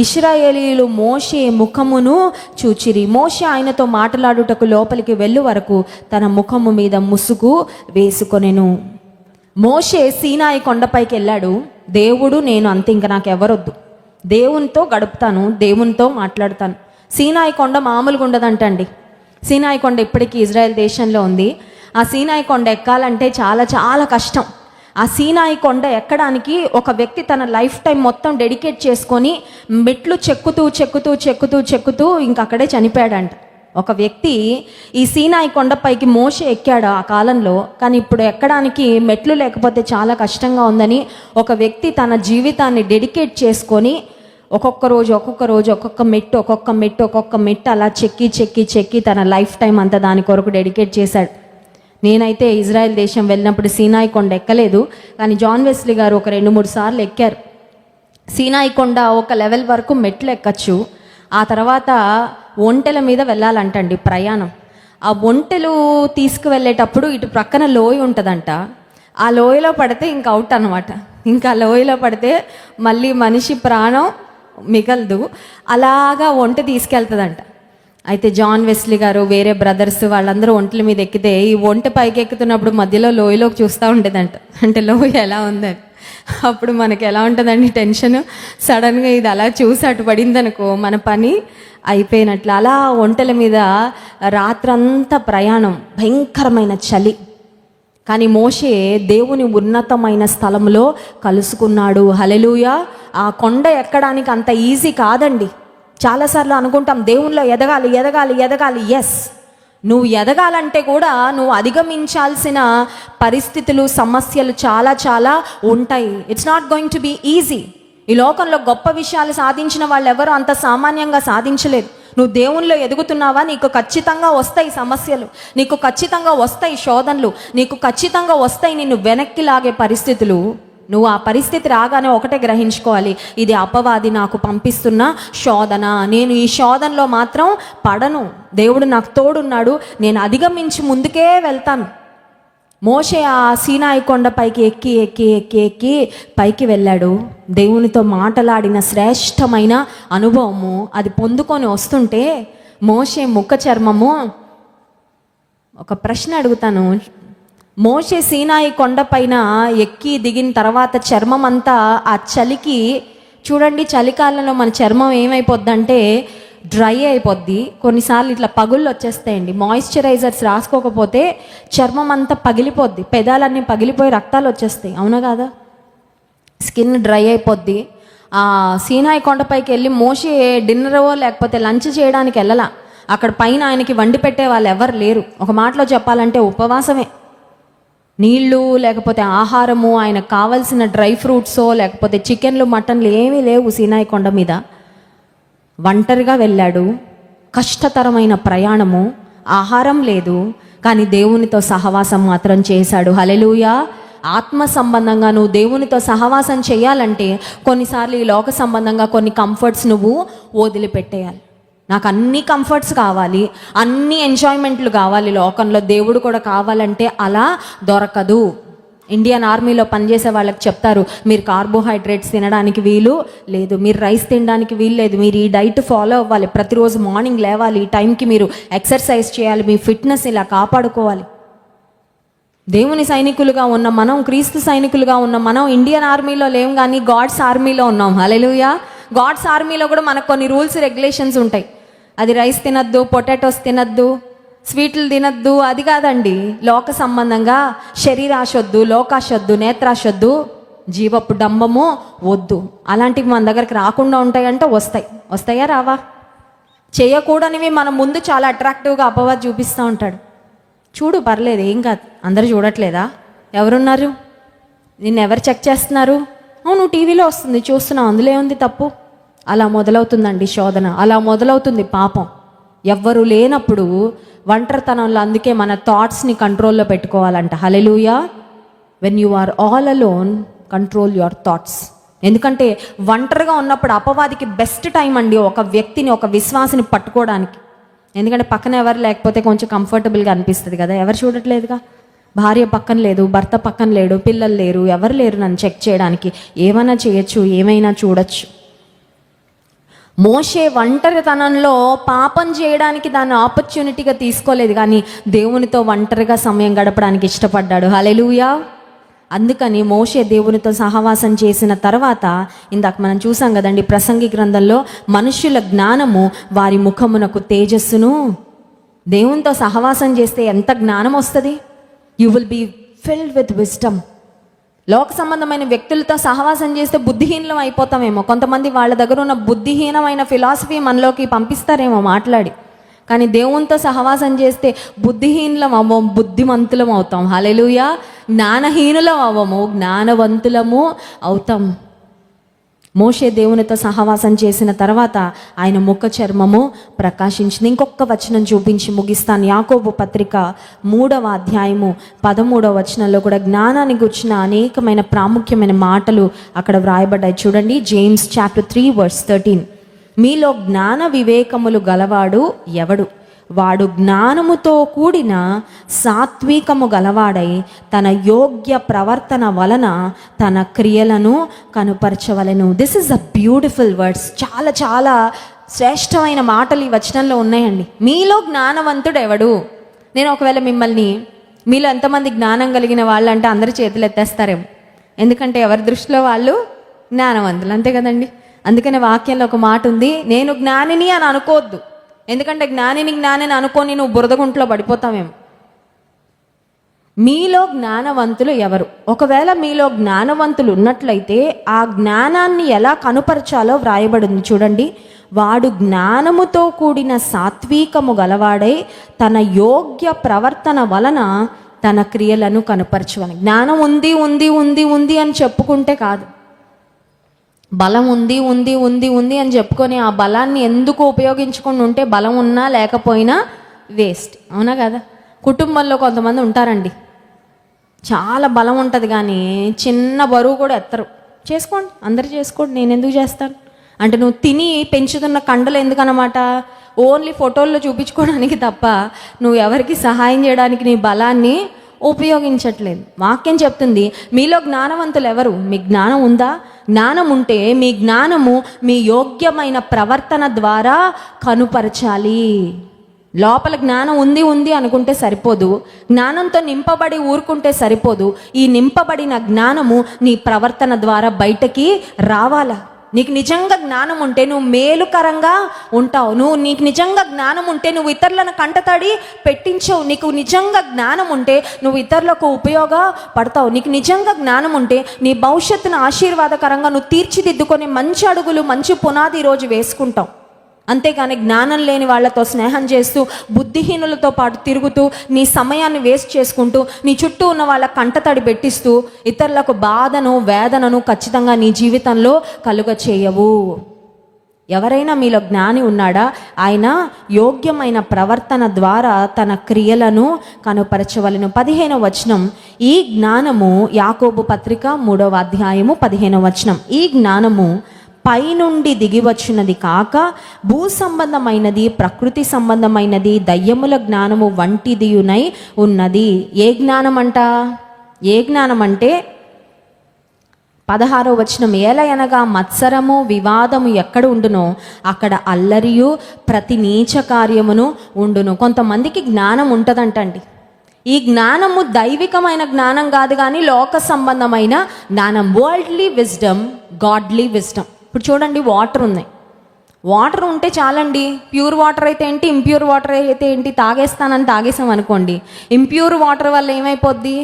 ఇశ్రాయేలీయులు మోషే ముఖమును చూచిరి. మోషే ఆయనతో మాట్లాడుటకు లోపలికి వెళ్ళు వరకు తన ముఖము మీద ముసుగు వేసుకొనెను. మోషే సీనాయి కొండపైకి వెళ్ళాడు. దేవుడు నేను అంతే, ఇంక నాకు ఎవరొద్దు, దేవునితో గడుపుతాను, దేవునితో మాట్లాడతాను. సీనాయి కొండ మామూలుగా ఉండదంటండి. సీనాయి కొండ ఇప్పటికీ ఇజ్రాయెల్ దేశంలో ఉంది. ఆ సీనాయి కొండ ఎక్కాలంటే చాలా కష్టం. ఆ సీనాయి కొండ ఎక్కడానికి ఒక వ్యక్తి తన లైఫ్ టైం మొత్తం డెడికేట్ చేసుకొని మెట్లు చెక్కుతూ ఇంక అక్కడే చనిపోయాడంట. ఒక వ్యక్తి ఈ సీనాయి కొండపైకి మోషే ఎక్కాడు ఆ కాలంలో. కానీ ఇప్పుడు ఎక్కడానికి మెట్లు లేకపోతే చాలా కష్టంగా ఉందని ఒక వ్యక్తి తన జీవితాన్ని డెడికేట్ చేసుకొని ఒక్కొక్క రోజు ఒక్కొక్క మెట్టు అలా చెక్కి తన లైఫ్ టైం అంతా దాని కొరకు డెడికేట్ చేశాడు. నేనైతే ఇజ్రాయెల్ దేశం వెళ్ళినప్పుడు సీనాయి కొండ ఎక్కలేదు, కానీ జాన్ వెస్లీ గారు ఒక 2-3 సార్లు ఎక్కారు. సీనాయి కొండ ఒక లెవెల్ వరకు మెట్లు ఎక్కచ్చు, ఆ తర్వాత ఒంటెల మీద వెళ్ళాలంటండి ప్రయాణం. ఆ ఒంటెలు తీసుకువెళ్ళేటప్పుడు ఇటు ప్రక్కన లోయ ఉంటుందంట. ఆ లోయలో పడితే ఇంకా అవుట్ అనమాట. ఇంకా లోయలో పడితే మళ్ళీ మనిషి ప్రాణం మిగలదు. అలాగా ఒంటె తీసుకెళ్తుందంట. అయితే జాన్ వెస్లీ గారు, వేరే బ్రదర్స్ వాళ్ళందరూ ఒంటెల మీద ఎక్కితే ఈ ఒంటె పైకి ఎక్కుతున్నప్పుడు మధ్యలో లోయలోకి చూస్తూ ఉండేదంట, అంటే లోయ ఎలా ఉందని. అప్పుడు మనకి ఎలా ఉంటుందండి టెన్షన్. సడన్గా ఇది అలా చూసి అటు పడిందనుకో మన పని అయిపోయినట్లు. అలా ఒంటెల మీద రాత్రంతా ప్రయాణం, భయంకరమైన చలి. కానీ మోషే దేవుని ఉన్నతమైన స్థలంలో కలుసుకున్నాడు. హల్లెలూయా. ఆ కొండ ఎక్కడానికి అంత ఈజీ కాదండి. చాలాసార్లు అనుకుంటాం దేవునిలో ఎదగాలి. ఎస్, నువ్వు ఎదగాలంటే కూడా నువ్వు అధిగమించాల్సిన పరిస్థితులు, సమస్యలు చాలా ఉంటాయి. It's not going to be easy. ఈ లోకంలో గొప్ప విషయాలు సాధించిన వాళ్ళు ఎవరు అంత సామాన్యంగా సాధించలేదు. నువ్వు దేవునిలో ఎదుగుతున్నావా, నీకు ఖచ్చితంగా వస్తాయి సమస్యలు, నీకు ఖచ్చితంగా వస్తాయి శోధనలు, నీకు ఖచ్చితంగా వస్తాయి నిన్ను వెనక్కి లాగే పరిస్థితులు. నువ్వు ఆ పరిస్థితి రాగానే ఒకటే గ్రహించుకోవాలి, ఇది అపవాది నాకు పంపిస్తున్న శోధన, నేను ఈ శోధనలో మాత్రం పడను, దేవుడు నాకు తోడున్నాడు, నేను అధిగమించి ముందుకే వెళ్తాను. మోషే ఆ సీనాయి కొండపైకి ఎక్కి పైకి వెళ్ళాడు. దేవునితో మాట్లాడిన శ్రేష్టమైన అనుభవము అది పొందుకొని వస్తుంటే మోషే ముఖ చర్మము, ఒక ప్రశ్న అడుగుతాను, మోషే సీనాయి కొండపైన ఎక్కి దిగిన తర్వాత చర్మం అంతా ఆ చలికి, చూడండి చలికాలంలో మన చర్మం ఏమైపోద్దంటే డ్రై అయిపోద్ది. కొన్నిసార్లు ఇట్లా పగుళ్ళు వచ్చేస్తాయండి. మాయిశ్చరైజర్స్ రాసుకోకపోతే చర్మం అంతా పగిలిపోద్ది, పెదాలన్నీ పగిలిపోయి రక్తాలు వచ్చేస్తాయి, అవునా కాదా? స్కిన్ డ్రై అయిపోద్ది. ఆ సీనాయి కొండపైకి వెళ్ళి మోషే డిన్నరో లేకపోతే లంచ్ చేయడానికి వెళ్ళలా. అక్కడ పైన ఆయనకి వండి పెట్టే వాళ్ళు ఎవరు లేరు. ఒక మాటలో చెప్పాలంటే ఉపవాసమే. నీళ్ళు లేకపోతే ఆహారము, ఆయనకు కావాల్సిన డ్రై ఫ్రూట్సో లేకపోతే చికెన్లు మటన్లు ఏమీ లేవు సీనాయి కొండ మీద. ఒంటరిగా వెళ్ళాడు. కష్టతరమైన ప్రయాణము, ఆహారం లేదు, కానీ దేవునితో సహవాసం మాత్రం చేశాడు. హల్లెలూయా. ఆత్మ సంబంధంగా నువ్వు దేవునితో సహవాసం చేయాలంటే కొన్నిసార్లు ఈ లోక సంబంధంగా కొన్ని కంఫర్ట్స్ నువ్వు వదిలిపెట్టేయాలి. నాకు అన్ని కంఫర్ట్స్ కావాలి, అన్ని ఎంజాయ్మెంట్లు కావాలి లోకంలో, దేవుడు కూడా కావాలంటే అలా దొరకదు. ఇండియన్ ఆర్మీలో పనిచేసే వాళ్ళకి చెప్తారు, మీరు కార్బోహైడ్రేట్స్ తినడానికి వీలు లేదు, మీరు రైస్ తినడానికి వీలు లేదు, మీరు ఈ డైట్ ఫాలో అవ్వాలి, ప్రతిరోజు మార్నింగ్ లేవాలి, ఈ టైంకి మీరు ఎక్సర్సైజ్ చేయాలి, మీ ఫిట్నెస్ ఇలా కాపాడుకోవాలి. దేవుని సైనికులుగా ఉన్న మనం, క్రీస్తు సైనికులుగా ఉన్న మనం ఇండియన్ ఆర్మీలో లేం, కానీ గాడ్స్ ఆర్మీలో ఉన్నాం. హల్లెలూయా. గాడ్స్ ఆర్మీలో కూడా మనకు కొన్ని రూల్స్ రెగ్యులేషన్స్ ఉంటాయి. అది రైస్ తినద్దు, పొటాటోస్ తినద్దు, స్వీట్లు తినద్దు, అది కాదండి. లోక సంబంధంగా శరీరాశ వద్దు, లోకాశ వద్దు, నేత్రాశ వద్దు, జీవపు డంబము వద్దు. అలాంటివి మన దగ్గరికి రాకుండా ఉంటాయంటే వస్తాయా రావా? చేయకూడనివి మన ముందు చాలా అట్రాక్టివ్గా అపవాది చూపిస్తూ ఉంటాడు. చూడు, పర్లేదు, ఏం కాదు, అందరూ చూడట్లేదా? ఎవరున్నారు? నిన్ను ఎవరు చెక్ చేస్తున్నారు? నువ్వు టీవీలో వస్తుంది చూస్తున్నావు, అందులో ఏముంది తప్పు? అలా మొదలవుతుందండి శోధన, అలా మొదలవుతుంది పాపం. ఎవ్వరు లేనప్పుడు ఒంటరితనంలో, అందుకే మన థాట్స్ని కంట్రోల్లో పెట్టుకోవాలంట. హల్లెలూయా. When you are all alone, control your thoughts. ఎందుకంటే ఒంటరిగా ఉన్నప్పుడు అపవాదికి బెస్ట్ టైం అండి ఒక వ్యక్తిని, ఒక విశ్వాసిని పట్టుకోవడానికి. ఎందుకంటే పక్కన ఎవరు లేకపోతే కొంచెం కంఫర్టబుల్గా అనిపిస్తుంది కదా. ఎవరు చూడట్లేదుగా, భార్య పక్కన లేదు, భర్త పక్కన లేడు, పిల్లలు లేరు, ఎవరు లేరు నన్ను చెక్ చేయడానికి. ఏమైనా చేయొచ్చు, ఏమైనా చూడొచ్చు. మోషే ఒంటరితనంలో పాపం చేయడానికి దాన్ని ఆపర్చునిటీగా తీసుకోలేదు, కానీ దేవునితో ఒంటరిగా సమయం గడపడానికి ఇష్టపడ్డాడు. హల్లెలూయా. అందుకని మోషే దేవునితో సహవాసం చేసిన తర్వాత, ఇందాక మనం చూసాం కదండి ప్రసంగి గ్రంథంలో, మనుష్యుల జ్ఞానము వారి ముఖమునకు తేజస్సును. దేవునితో సహవాసం చేస్తే ఎంత జ్ఞానం వస్తుంది? You will be filled with wisdom. లోక సంబంధమైన వ్యక్తులతో సహవాసం చేస్తే బుద్ధిహీనం అయిపోతామేమో. కొంతమంది వాళ్ళ దగ్గర ఉన్న బుద్ధిహీనమైన ఫిలాసఫీ మనలోకి పంపిస్తారేమో మాట్లాడి. కానీ దేవునితో సహవాసం చేస్తే బుద్ధిహీనులం అవ్వం, బుద్ధిమంతులం అవుతాం. హల్లెలూయా. జ్ఞానహీనులం అవ్వము, జ్ఞానవంతులము అవుతాం. మోషే దేవునితో సహవాసం చేసిన తర్వాత ఆయన ముఖ చర్మము ప్రకాశించింది. ఇంకొక వచనం చూపించి ముగిస్తాను. యాకోబు పత్రిక 3వ అధ్యాయము 13వ వచనంలో కూడా జ్ఞానాన్ని గుర్చిన అనేకమైన ప్రాముఖ్యమైన మాటలు అక్కడ వ్రాయబడ్డాయి. చూడండి, జేమ్స్ చాప్టర్ 3 వర్స్ 13. మీలో జ్ఞాన వివేకములు గలవాడు ఎవడు? వాడు జ్ఞానముతో కూడిన సాత్వికము గలవాడై తన యోగ్య ప్రవర్తన వలన తన క్రియలను కనుపరచవలెను. This is a beautiful words. చాలా చాలా శ్రేష్టమైన మాటలు ఈ వచనంలో ఉన్నాయండి. మీలో జ్ఞానవంతుడు ఎవడు? నేను ఒకవేళ మిమ్మల్ని, మీలో ఎంతమంది జ్ఞానం కలిగిన వాళ్ళు అంటే అందరి చేతులు ఎత్తేస్తారేమో. ఎందుకంటే ఎవరి దృష్టిలో వాళ్ళు జ్ఞానవంతులు, అంతే కదండి. అందుకనే వాక్యంలో ఒక మాట ఉంది, నేను జ్ఞానిని అని అనుకోవద్దు. ఎందుకంటే జ్ఞానిని అనుకొని నువ్వు బురదగుంట్లో పడిపోతావేమో. మీలో జ్ఞానవంతులు ఎవరు? ఒకవేళ మీలో జ్ఞానవంతులు ఉన్నట్లయితే ఆ జ్ఞానాన్ని ఎలా కనుపరచాలో వ్రాయబడింది. చూడండి, వాడు జ్ఞానముతో కూడిన సాత్వికము గలవాడై తన యోగ్య ప్రవర్తన వలన తన క్రియలను కనుపరచువని. జ్ఞానం ఉంది ఉంది ఉంది ఉంది అని చెప్పుకుంటే కాదు. బలం ఉంది ఉంది ఉంది ఉంది అని చెప్పుకొని ఆ బలాన్ని ఎందుకు ఉపయోగించుకొని ఉంటే బలం ఉన్నా లేకపోయినా వేస్ట్, అవునా కదా? కుటుంబంలో కొంతమంది ఉంటారండి, చాలా బలం ఉంటుంది కానీ చిన్న బరువు కూడా ఎత్తరు. చేసుకోండి, అందరు చేసుకోండి, నేను ఎందుకు చేస్తాను అంటే, నువ్వు తిని పెంచుతున్న కండలు ఎందుకన్నమాట? ఓన్లీ ఫోటోల్లో చూపించుకోవడానికి తప్ప నువ్వు ఎవరికి సహాయం చేయడానికి నీ బలాన్ని ఉపయోగించట్లేదు. వాక్యం చెప్తుంది, మీలో జ్ఞానవంతులు ఎవరు? మీకు జ్ఞానం ఉందా? జ్ఞానం ఉంటే మీ జ్ఞానము మీ యోగ్యమైన ప్రవర్తన ద్వారా కనుపరచాలి. లోపల జ్ఞానం ఉంది ఉంది అనుకుంటే సరిపోదు, జ్ఞానంతో నింపబడి ఊరుకుంటే సరిపోదు. ఈ నింపబడిన జ్ఞానము నీ ప్రవర్తన ద్వారా బయటకి రావాలా. నీకు నిజంగా జ్ఞానం ఉంటే నువ్వు మేలుకరంగా ఉంటావు. నీకు నిజంగా జ్ఞానం ఉంటే నువ్వు ఇతరులను కంటతడి పెట్టించవు. నీకు నిజంగా జ్ఞానం ఉంటే నువ్వు ఇతరులకు ఉపయోగపడతావు. నీకు నిజంగా జ్ఞానం ఉంటే నీ భవిష్యత్తును ఆశీర్వాదకరంగా నువ్వు తీర్చిదిద్దుకొని మంచి అడుగులు, మంచి పునాది ఈరోజు వేసుకుంటావు. అంతేగాని జ్ఞానం లేని వాళ్ళతో స్నేహం చేస్తూ, బుద్ధిహీనులతో పాటు తిరుగుతూ, నీ సమయాన్ని వేస్ట్ చేసుకుంటూ, నీ చుట్టూ ఉన్న వాళ్ళ కంటతడి పెట్టిస్తూ, ఇతరులకు బాధను, వేదనను ఖచ్చితంగా నీ జీవితంలో కలుగ చేయవు. ఎవరైనా మీలో జ్ఞాని ఉన్నాడా? ఆయన యోగ్యమైన ప్రవర్తన ద్వారా తన క్రియలను కనుపరచవలెను. 15వ వచనం, ఈ జ్ఞానము, యాకోబు పత్రిక 3వ అధ్యాయము 15వ వచనం, ఈ జ్ఞానము పైనుండి దిగి వచ్చినది కాక భూ సంబంధమైనది, ప్రకృతి సంబంధమైనది, దయ్యముల జ్ఞానము వంటిదియునై ఉన్నది. ఏ జ్ఞానం అంట? ఏ జ్ఞానం అంటే 16వ వచనం, ఏలయనగా మత్సరము, వివాదము ఎక్కడ ఉండునో అక్కడ అల్లరియు ప్రతి నీచ కార్యమును ఉండును. కొంతమందికి జ్ఞానం ఉంటుందంటండి. ఈ జ్ఞానము దైవికమైన జ్ఞానం కాదు, కానీ లోక సంబంధమైన జ్ఞానం. Worldly wisdom, godly wisdom. ఇప్పుడు చూడండి, వాటర్ ఉన్నాయి. వాటర్ ఉంటే చాలండి. ప్యూర్ వాటర్ అయితే ఏంటి, ఇంప్యూర్ వాటర్ అయితే ఏంటి, తాగేస్తానని తాగేసాం అనుకోండి, ఇంప్యూర్ వాటర్ వల్ల ఏమైపోద్ది?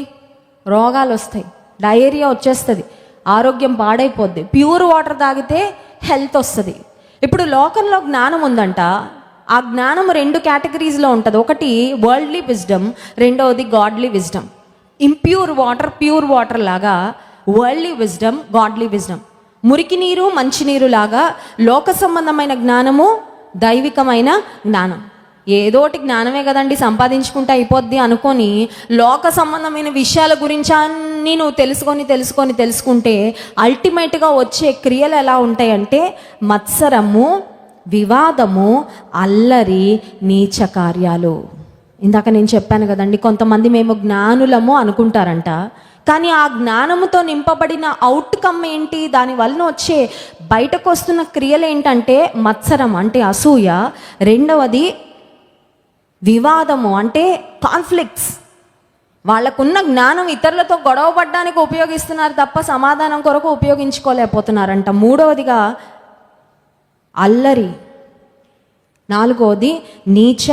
రోగాలు వస్తాయి, డయేరియా వచ్చేస్తుంది, ఆరోగ్యం పాడైపోద్ది. ప్యూర్ వాటర్ తాగితే హెల్త్ వస్తుంది. ఇప్పుడు లోకంలో జ్ఞానం ఉందంట. ఆ జ్ఞానం 2 కేటగిరీస్లో ఉంటుంది. ఒకటి వరల్డ్లీ విజ్డమ్, రెండవది godly wisdom. Impure water pure water లాగా వరల్డ్లీ విజ్డమ్, గాడ్లీ విజ్డమ్. మురికి నీరు, మంచినీరు లాగా లోక సంబంధమైన జ్ఞానము, దైవికమైన జ్ఞానం. ఏదోటి జ్ఞానమే కదండి, సంపాదించుకుంటే అయిపోద్ది అనుకొని లోక సంబంధమైన విషయాల గురించి అన్నీ నువ్వు తెలుసుకుంటే అల్టిమేట్గా వచ్చే క్రియలు ఎలా ఉంటాయంటే మత్సరము, వివాదము, అల్లరి, నీచ కార్యాలు. ఇందాక నేను చెప్పాను కదండి, కొంతమంది మేము జ్ఞానులము అనుకుంటారంట, కానీ ఆ జ్ఞానముతో నింపబడిన అవుట్కమ్ ఏంటి, దానివల్ల వచ్చే బయటకు వస్తున్న క్రియలు ఏంటంటే మత్సరం అంటే అసూయ, రెండవది వివాదము అంటే కాన్ఫ్లిక్ట్స్. వాళ్ళకున్న జ్ఞానం ఇతరులతో గొడవ పడడానికి ఉపయోగిస్తున్నారు తప్ప సమాధానం కొరకు ఉపయోగించుకోలేకపోతున్నారంట. మూడవదిగా అల్లరి, నాలుగవది నీచ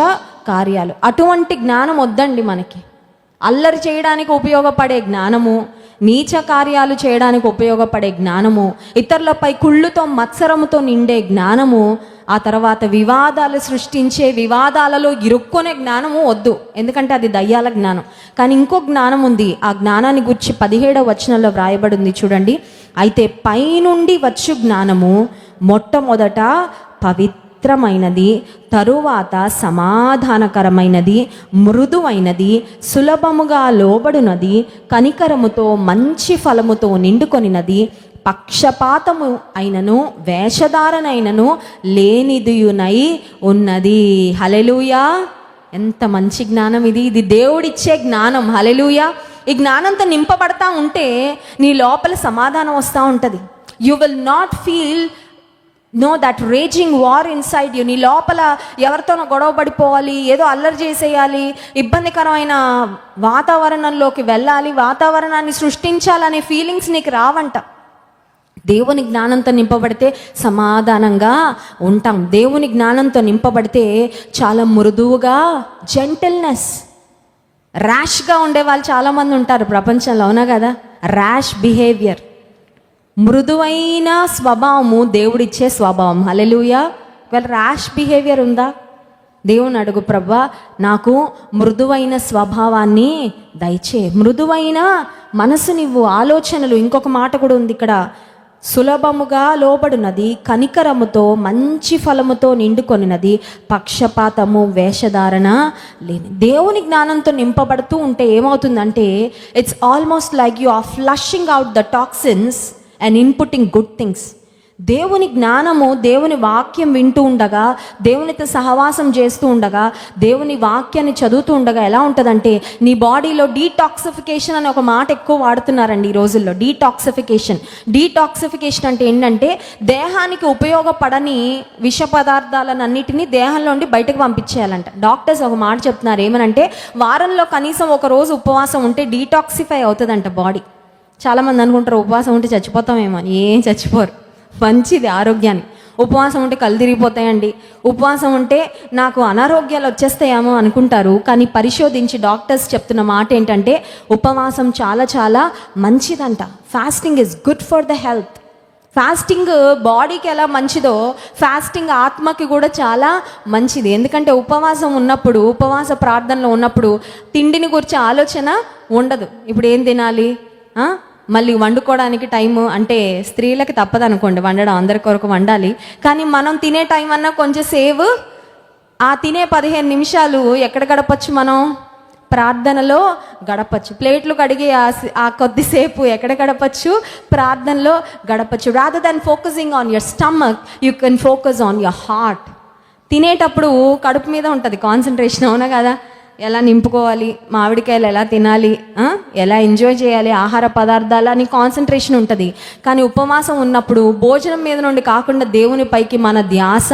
కార్యాలు. అటువంటి జ్ఞానం వద్దండి మనకి. అల్లరి చేయడానికి ఉపయోగపడే జ్ఞానము, నీచ కార్యాలు చేయడానికి ఉపయోగపడే జ్ఞానము, ఇతరులపై కుళ్ళుతో మత్సరముతో నిండే జ్ఞానము, ఆ తర్వాత వివాదాలు సృష్టించే, వివాదాలలో ఇరుక్కునే జ్ఞానము వద్దు, ఎందుకంటే అది దయ్యాల జ్ఞానం. కానీ ఇంకో జ్ఞానం ఉంది. ఆ జ్ఞానాన్ని గురించి 17వ వచనంలో వ్రాయబడి ఉంది చూడండి. అయితే పైనుండి వచ్చు జ్ఞానము మొట్టమొదట పవిత్రమైనది, తరువాత సమాధానకరమైనది, మృదువైనది, సులభముగా లోబడునది, కనికరముతో మంచి ఫలముతో నిండుకొనినది, పక్షపాతము అయినను వేషధారణైనను లేనిదియునై ఉన్నది. హల్లెలూయా! ఎంత మంచి జ్ఞానం ఇది! ఇది దేవుడిచ్చే జ్ఞానం. హల్లెలూయా! ఈ జ్ఞానంతో నింపబడతా ఉంటే నీ లోపల సమాధానం వస్తూ ఉంటుంది. You will not feel that raging war inside you. నీ లోపల ఎవరితోనో గొడవ పడిపోవాలి, ఏదో అల్లరి చేసేయాలి, ఇబ్బందికరమైన వాతావరణంలోకి వెళ్ళాలి, వాతావరణాన్ని సృష్టించాలనే ఫీలింగ్స్ నీకు రావంట. దేవుని జ్ఞానంతో నింపబడితే సమాధానంగా ఉంటాం. దేవుని జ్ఞానంతో నింపబడితే చాలా మృదువుగా, జెంటిల్నెస్, ర్యాష్గా ఉండే వాళ్ళు చాలామంది ఉంటారు ప్రపంచంలో, అవునా కదా? ర్యాష్ బిహేవియర్, మృదువైన స్వభావము దేవుడిచ్చే స్వభావం. హల్లెలూయా! ఇవాళ ర్యాష్ బిహేవియర్ ఉందా? దేవుని అడుగు, ప్రభువా నాకు మృదువైన స్వభావాన్ని దయచే, మృదువైన మనసునివ్వు, ఆలోచనలు. ఇంకొక మాట కూడా ఉంది ఇక్కడ, సులభముగా లోబడినది, కనికరముతో మంచి ఫలముతో నిండుకొనినది, పక్షపాతము వేషధారణ లేని. దేవుని జ్ఞానంతో నింపబడుతూ ఉంటే ఏమవుతుందంటే it's almost like you are flushing out the toxins and inputting good things. దేవుని జ్ఞానము, దేవుని వాక్యం వింటూ ఉండగా, దేవునితో సహవాసం చేస్తూ ఉండగా, దేవుని వాక్యాన్ని చదువుతూ ఉండగా ఎలా ఉంటుందంటే నీ బాడీలో డీటాక్సిఫికేషన్ అని ఒక మాట ఎక్కువ వాడుతున్నారండి ఈ రోజుల్లో. డీటాక్సిఫికేషన్ అంటే ఏంటంటే దేహానికి ఉపయోగపడని విష పదార్థాలన్నిటినీ దేహంలోండి బయటకు పంపించేయాలంట. డాక్టర్స్ ఒక మాట చెప్తున్నారు, ఏమనంటే వారంలో కనీసం ఒక రోజు ఉపవాసం ఉంటే డీటాక్సిఫై అవుతుందంట బాడీ. చాలామంది అనుకుంటారు ఉపవాసం ఉంటే చచ్చిపోతామేమో అని. ఏం చచ్చిపోరు. మంచిది ఆరోగ్యానికి. ఉపవాసం ఉంటే కళ్ళు తిరిగిపోతాయండి, ఉపవాసం ఉంటే నాకు అనారోగ్యాలు వచ్చేస్తాయేమో అనుకుంటారు. కానీ పరిశోధించి డాక్టర్స్ చెప్తున్న మాట ఏంటంటే ఉపవాసం చాలా చాలా మంచిదంట. Fasting is good for the health. Fasting బాడీకి ఎలా మంచిదో ఫాస్టింగ్ ఆత్మకి కూడా చాలా మంచిది. ఎందుకంటే ఉపవాసం ఉన్నప్పుడు, ఉపవాస ప్రార్థనలో ఉన్నప్పుడు తిండిని గురించి ఆలోచన ఉండదు. ఇప్పుడు ఏం తినాలి, మళ్ళీ వండుకోవడానికి టైము అంటే స్త్రీలకి తప్పదు అనుకోండి, వండడం అందరి కొరకు వండాలి. కానీ మనం తినే టైం అన్నా కొంచెం సేవ్. ఆ తినే 15 నిమిషాలు ఎక్కడ గడపచ్చు, మనం ప్రార్థనలో గడపచ్చు. ప్లేట్లు కడిగి ఆ కొద్దిసేపు ఎక్కడ గడపచ్చు, ప్రార్థనలో గడపచ్చు. Rather than focusing on your stomach, you can focus on your heart. తినేటప్పుడు కడుపు మీద ఉంటుంది కాన్సన్ట్రేషన్, అవునా కదా? ఎలా నింపుకోవాలి, మామిడికాయలు ఎలా తినాలి, ఎలా ఎంజాయ్ చేయాలి ఆహార పదార్థాలు అని కాన్సన్ట్రేషన్ ఉంటుంది. కానీ ఉపవాసం ఉన్నప్పుడు భోజనం మీద నుండి కాకుండా దేవుని పైకి మన ధ్యాస,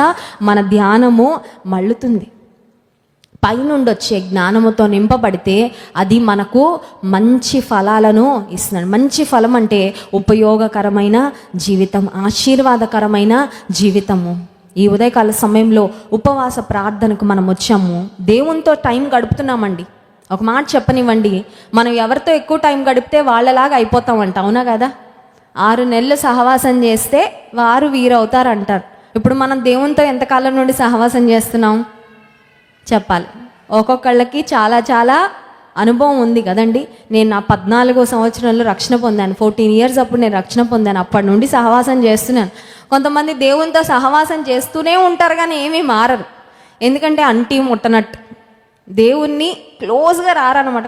మన ధ్యానము మళ్ళుతుంది. పైనుండి వచ్చే జ్ఞానముతో నింపబడితే అది మనకు మంచి ఫలాలను ఇస్తున్నాడు. మంచి ఫలం అంటే ఉపయోగకరమైన జీవితం, ఆశీర్వాదకరమైన జీవితము. ఈ ఉదయకాల సమయంలో ఉపవాస ప్రార్థనకు మనం వచ్చాము, దేవునితో టైం గడుపుతున్నామండి. ఒక మాట చెప్పనివ్వండి, మనం ఎవరితో ఎక్కువ టైం గడిపితే వాళ్ళలాగా అయిపోతామంట, అవునా కదా? 6 నెలలు సహవాసం చేస్తే వారు వీరవుతారు అంటారు. ఇప్పుడు మనం దేవునితో ఎంతకాలం నుండి సహవాసం చేస్తున్నాం చెప్పాలి. ఒక్కొక్కళ్ళకి చాలా చాలా అనుభవం ఉంది కదండి. నేను నా 14వ సంవత్సరంలో రక్షణ పొందాను, 14 ఇయర్స్ అప్పుడు నేను రక్షణ పొందాను. అప్పటి నుండి సహవాసం చేస్తున్నాను. కొంతమంది దేవునితో సహవాసం చేస్తూనే ఉంటారు కానీ ఏమీ మారరు. ఎందుకంటే అంటీ ముట్టనట్టు దేవుణ్ణి క్లోజ్గా రారనమాట.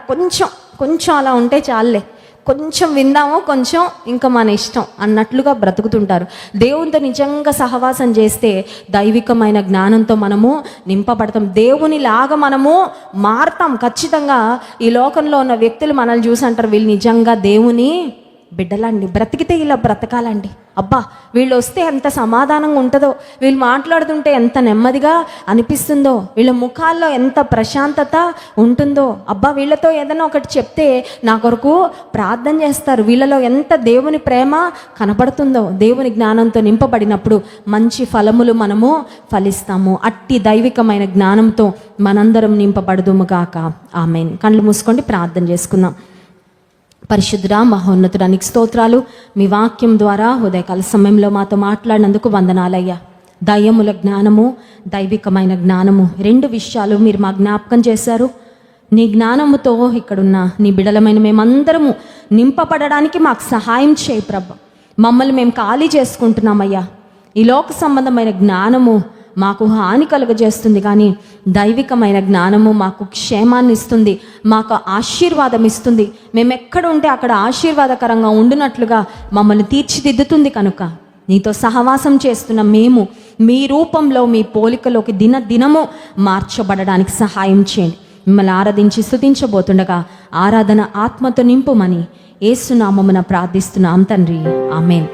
కొంచెం అలా ఉంటే చాలులే, కొంచెం విందాము, కొంచెం ఇంకా మన ఇష్టం అన్నట్లుగా బ్రతుకుతుంటారు. దేవునితో నిజంగా సహవాసం చేస్తే దైవికమైన జ్ఞానంతో మనము నింపబడతాం, దేవునిలాగా మనము మారుతాం ఖచ్చితంగా. ఈ లోకంలో ఉన్న వ్యక్తులు మనల్ని చూసి అంటారు, వీళ్ళు నిజంగా దేవుని బిడ్డలండి, బ్రతికితే ఇలా బ్రతకాలండి, అబ్బా వీళ్ళు వస్తే ఎంత సమాధానంగా ఉంటుందో, వీళ్ళు మాట్లాడుతుంటే ఎంత నెమ్మదిగా అనిపిస్తుందో, వీళ్ళ ముఖాల్లో ఎంత ప్రశాంతత ఉంటుందో, అబ్బా వీళ్ళతో ఏదైనా ఒకటి చెప్తే నా కొరకు ప్రార్థన చేస్తారు, వీళ్ళలో ఎంత దేవుని ప్రేమ కనపడుతుందో. దేవుని జ్ఞానంతో నింపబడినప్పుడు మంచి ఫలములు మనము ఫలిస్తాము. అట్టి దైవికమైన జ్ఞానంతో మనందరం నింపబడదుము గాక. ఆమేన్. కళ్ళు మూసుకోండి, ప్రార్థన చేసుకుందాం. పరిశుద్ధుడా, మహోన్నతుడా, నీకు స్తోత్రాలు. మీ వాక్యం ద్వారా ఉదయకాల సమయంలో మాతో మాట్లాడినందుకు వందనాలయ్యా. దయ్యముల జ్ఞానము, దైవికమైన జ్ఞానము, 2 విషయాలు మీరు మా జ్ఞాపకం చేశారు. నీ జ్ఞానముతో ఇక్కడున్న నీ బిడలమైన మేమందరము నింపబడడానికి మాకు సహాయం చేయి ప్రభు. మమ్మల్ని మేము ఖాళీ చేసుకుంటున్నామయ్యా. ఈ లోక సంబంధమైన జ్ఞానము మాకు హాని కలుగజేస్తుంది, కానీ దైవికమైన జ్ఞానము మాకు క్షేమాన్ని ఇస్తుంది, మాకు ఆశీర్వాదం ఇస్తుంది. మేము ఎక్కడ ఉంటే అక్కడ ఆశీర్వాదకరంగా ఉండునట్లుగా మమ్మల్ని తీర్చిదిద్దుతుంది. కనుక నీతో సహవాసం చేస్తున్న మేము మీ రూపంలో, మీ పోలికలోకి దినదినము మార్చబడడానికి సహాయం చేయండి. మిమ్మల్ని ఆరాధించి స్తుతించబోతుండగా ఆరాధన ఆత్మతో నింపుమని యేసు నామమున ప్రార్థిస్తున్నాం తండ్రి. ఆమేన్.